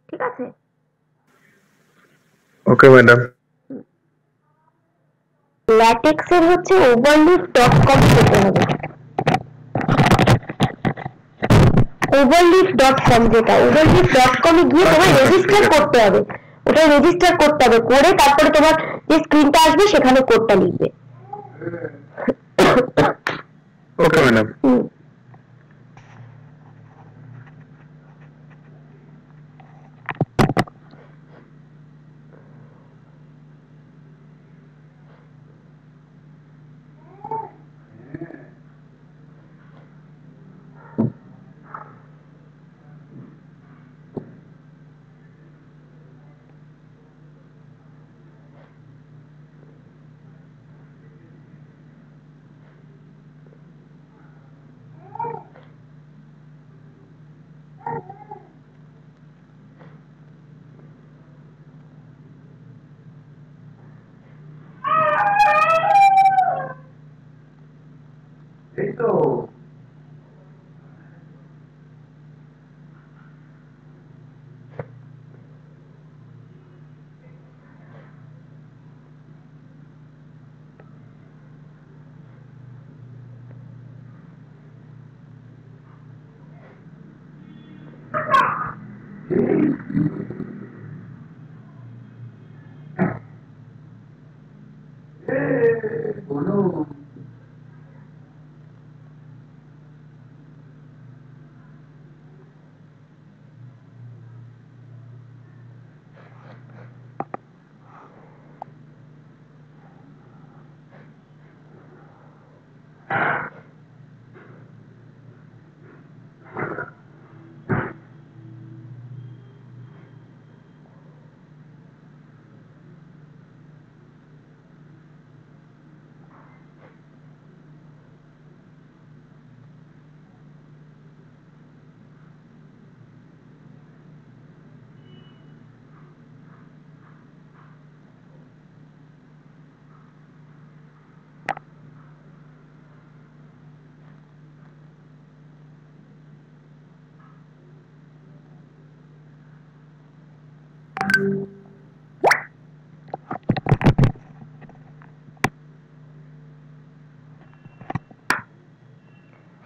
Speaker 1: ঠিক আছে?
Speaker 4: Okay madam.
Speaker 2: ল্যাটেক্সের হচ্ছে overleaf.com যেতে হবে, overleaf.com, যেটা overleaf.com এ গিয়ে তোমার রেজিস্টার করতে হবে, ওটা রেজিস্টার করতে হবে, করে তারপরে তোমার যে স্ক্রিনটা আসবে সেখানে কোডটা লিখবে।
Speaker 4: Okay madam.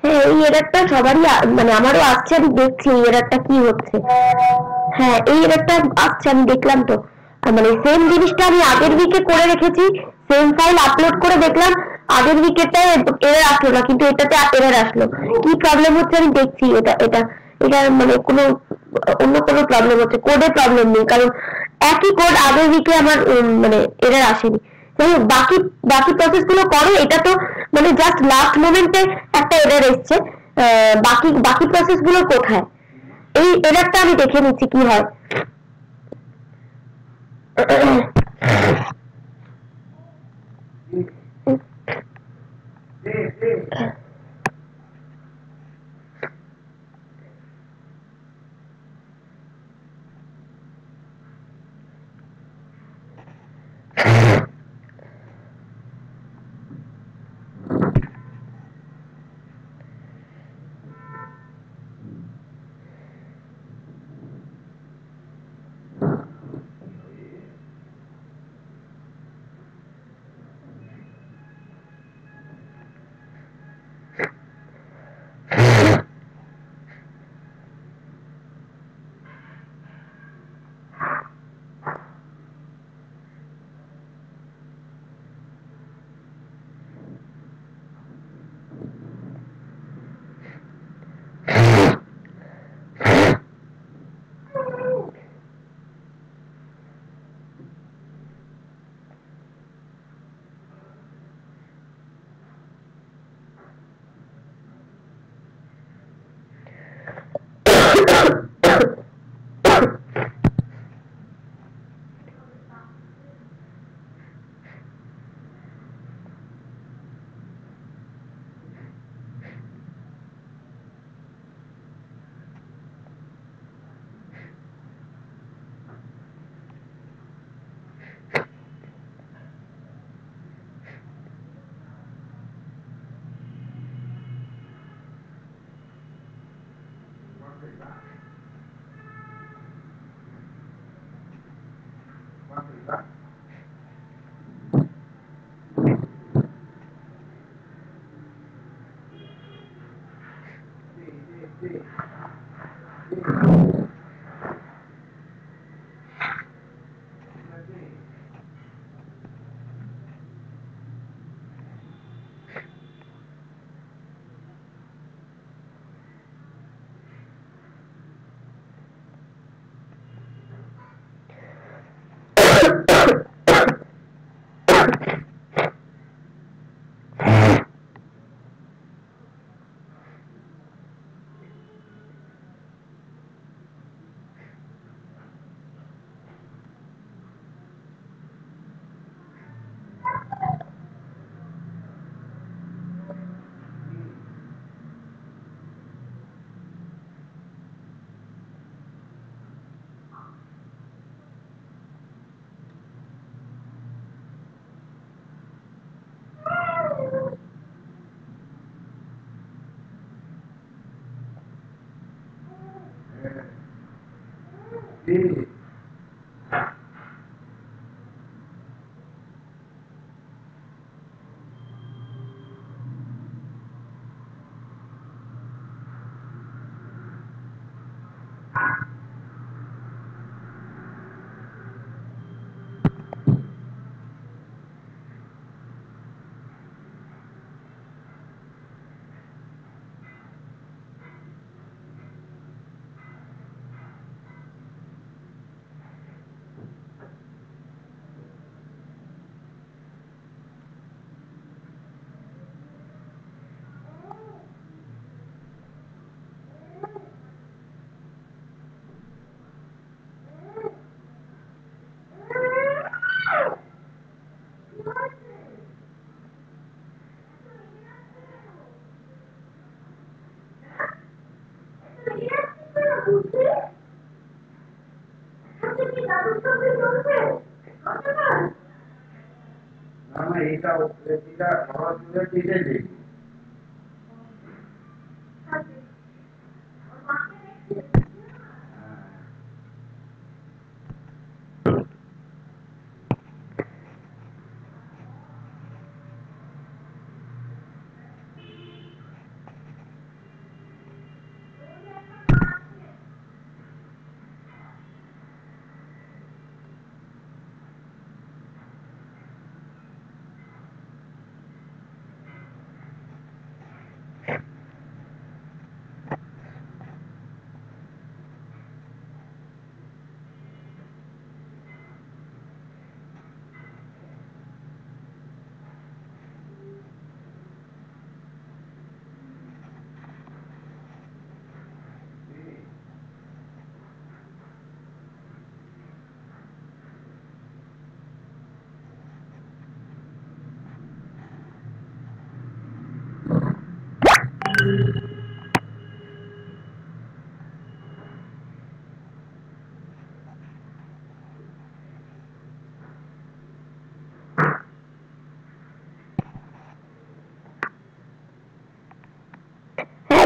Speaker 2: হ্যাঁ, এই এররটা সবারই মানে আমারও আসছে, আমি দেখছি এই এররটা কি হচ্ছে। হ্যাঁ, এই এররটা আসছে, আমি দেখলাম তো, মানে সেম জিনিসটা আমি আগের উইকে করে রেখেছি, সেম ফাইল আপলোড করে দেখলাম আগের উইকেটায় এরর আসলো না, কিন্তু এটাতে এরর আসলো। কি প্রবলেম হচ্ছে আমি দেখছি, এটা এটা এটা মানে কোনো অন্য কোনো প্রবলেম হচ্ছে, কোডে প্রবলেম নেই, কারণ একই কোড আগের উইকে আমার মানে এরর আসেনি। যাই হোক, বাকি বাকি প্রসেস গুলো করো, এটা তো মানে জাস্ট লাস্ট মোমেন্টে একটা এরর এসছে, বাকি বাকি প্রসেস গুলো কোথায়, এই এররটা আমি দেখে নিচ্ছি কি হয়।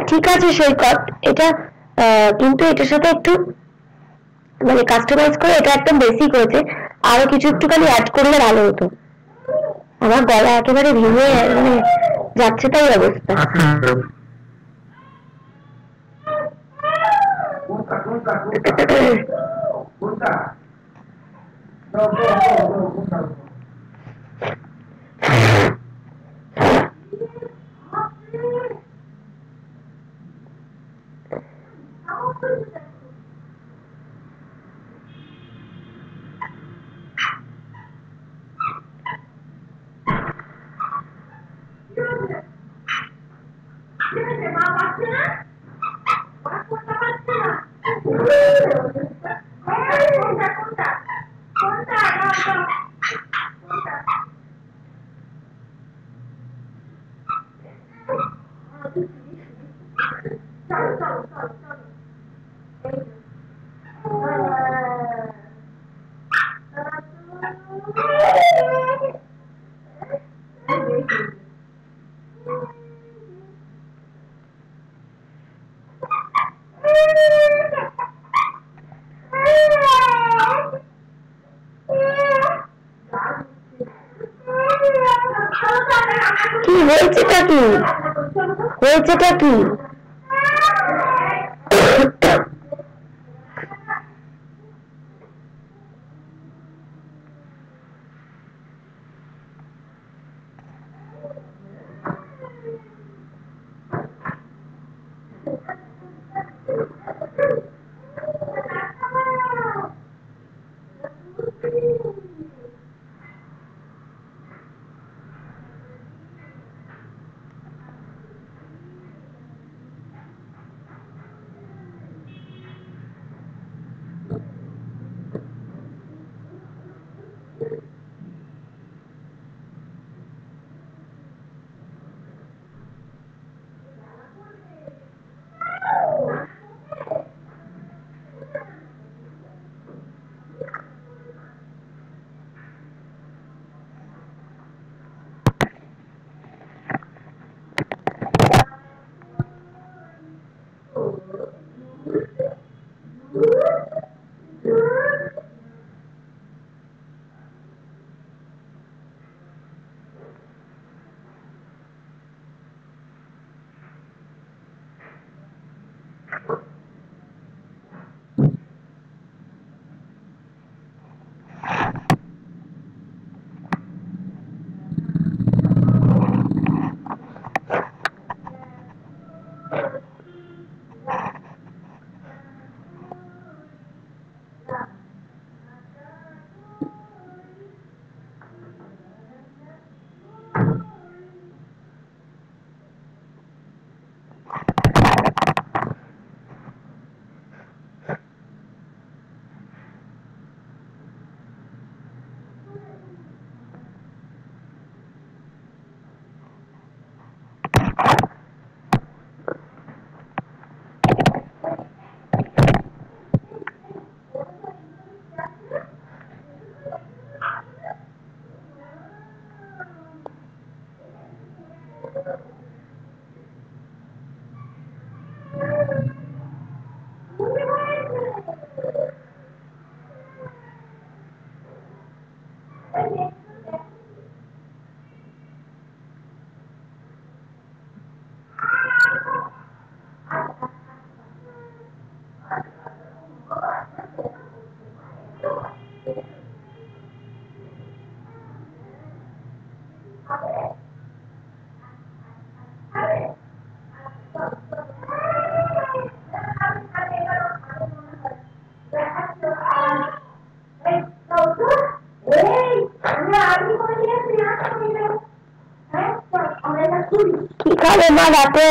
Speaker 2: ঠিক আছে সৈকত, এটা কিন্তু এটার সাথে একটু মানে কাস্টমাইজ করে, এটা একদম বেসিক হয়েছে, আরো কিছু একটুখানি অ্যাড করলে ভালো হতো। আমার গলা একেবারে ভেঙে মানে যাচ্ছে, তাই অবস্থা। কি হয়েছেটা কি? হয়েছেটা কি? হবে মা রাতে?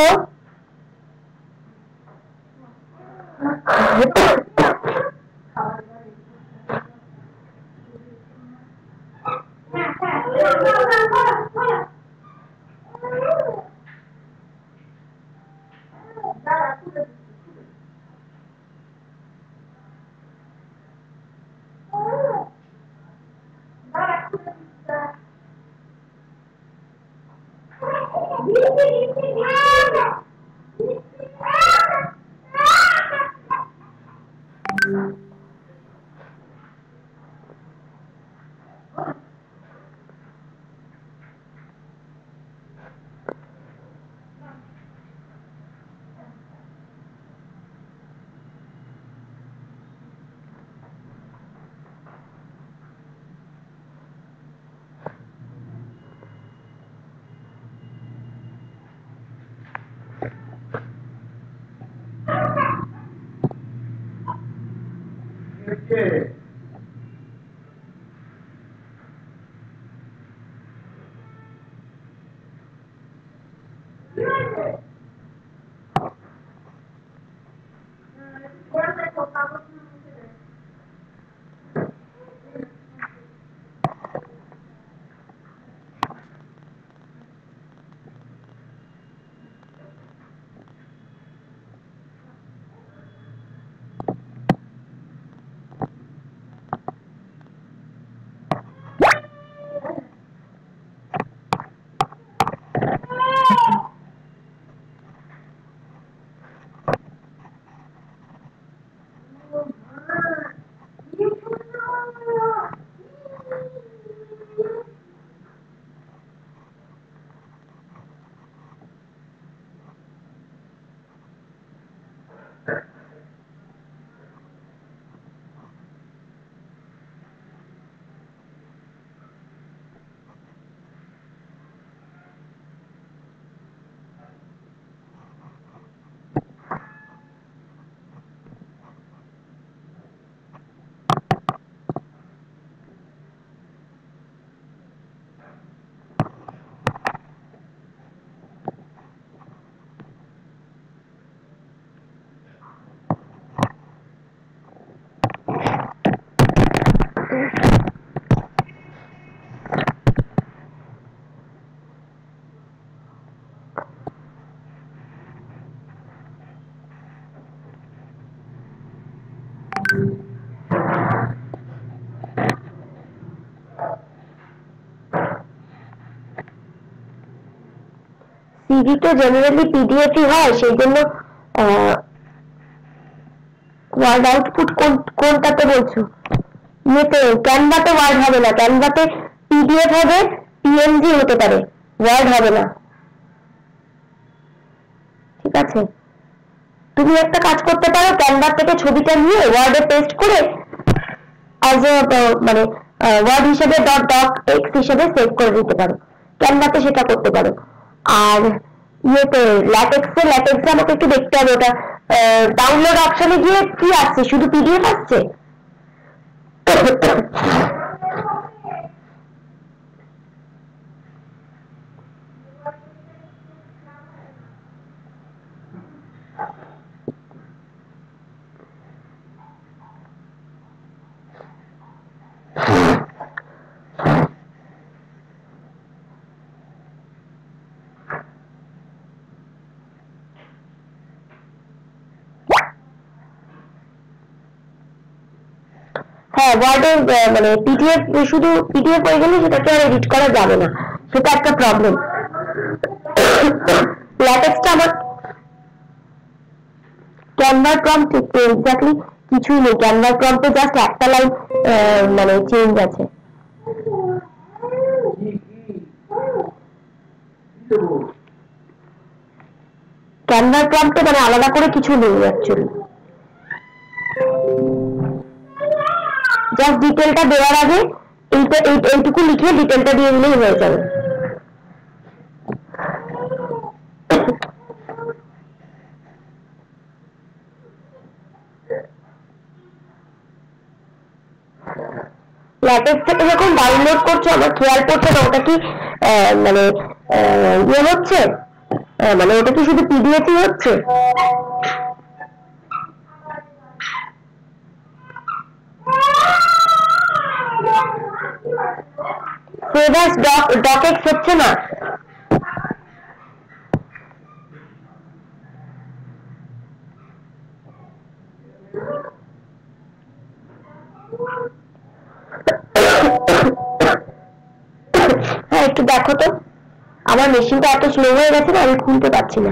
Speaker 2: সিভি তো জেনারেলি পিডিএফই হয়, সেই জন্য ওয়ার্ড আউটপুট কোনটাতে বলছো? ইয়েতে ক্যানভাতে ওয়ার্ড হবে না, ক্যানভাতে পিডিএফ হবে, পিএনজি হতে পারে, ওয়ার্ড হবে না। ঠিক আছে, তুমি একটা কাজ করতে পারো, ক্যানভা থেকে ছবিটা নিয়ে ওয়ার্ডে পেস্ট করে অ্যাজ এ মানে ওয়ার্ড হিসেবে ডট এক্স হিসেবে সেভ করে দিতে পারো, ক্যানভাতে সেটা করতে পারো। আর ইয়েতে ল্যাটেক্সে আমাকে একটু দেখতে হবে ওটা ডাউনলোড অপশনে গিয়ে কি আসছে, শুধু পিডিএফ আসছে। হ্যাঁ, ওয়ার্ডে মানে পিডিএফ, শুধু পিডিএফ হয়ে গেলে সেটাকে আর এডিট করা যাবে না, সেটা একটা প্রবলেম। ল্যাটেক্সটা আমার ক্যানভার প্রম্পট এক্স্যাক্টলি কিছুই নেই, ক্যানভার প্রম্পটে জাস্ট একটা লাইন মানে চেঞ্জ আছে। ক্যানভার প্রম্পটে মানে আলাদা করে কিছু নেই অ্যাকচুয়ালি, জাস্ট ডিটেলটা দেওয়ার আগে এইটুকু লিখে ডিটেলটা দিয়ে দিলেই হয়ে যাবে। ল্যাটেক্স থেকে যখন ডাউনলোড করছো আমার খেয়াল পড়ছে না ওটা কি মানে ইয়ে হচ্ছে মানে ওটা কি শুধু পিডিএফই হচ্ছে? সেভ অ্যাজ ডকেক্স হচ্ছে না? হ্যাঁ একটু দেখো তো, আমার মেশিনটা এত স্লো হয়ে গেছে না, আমি খুলতে পারছি না।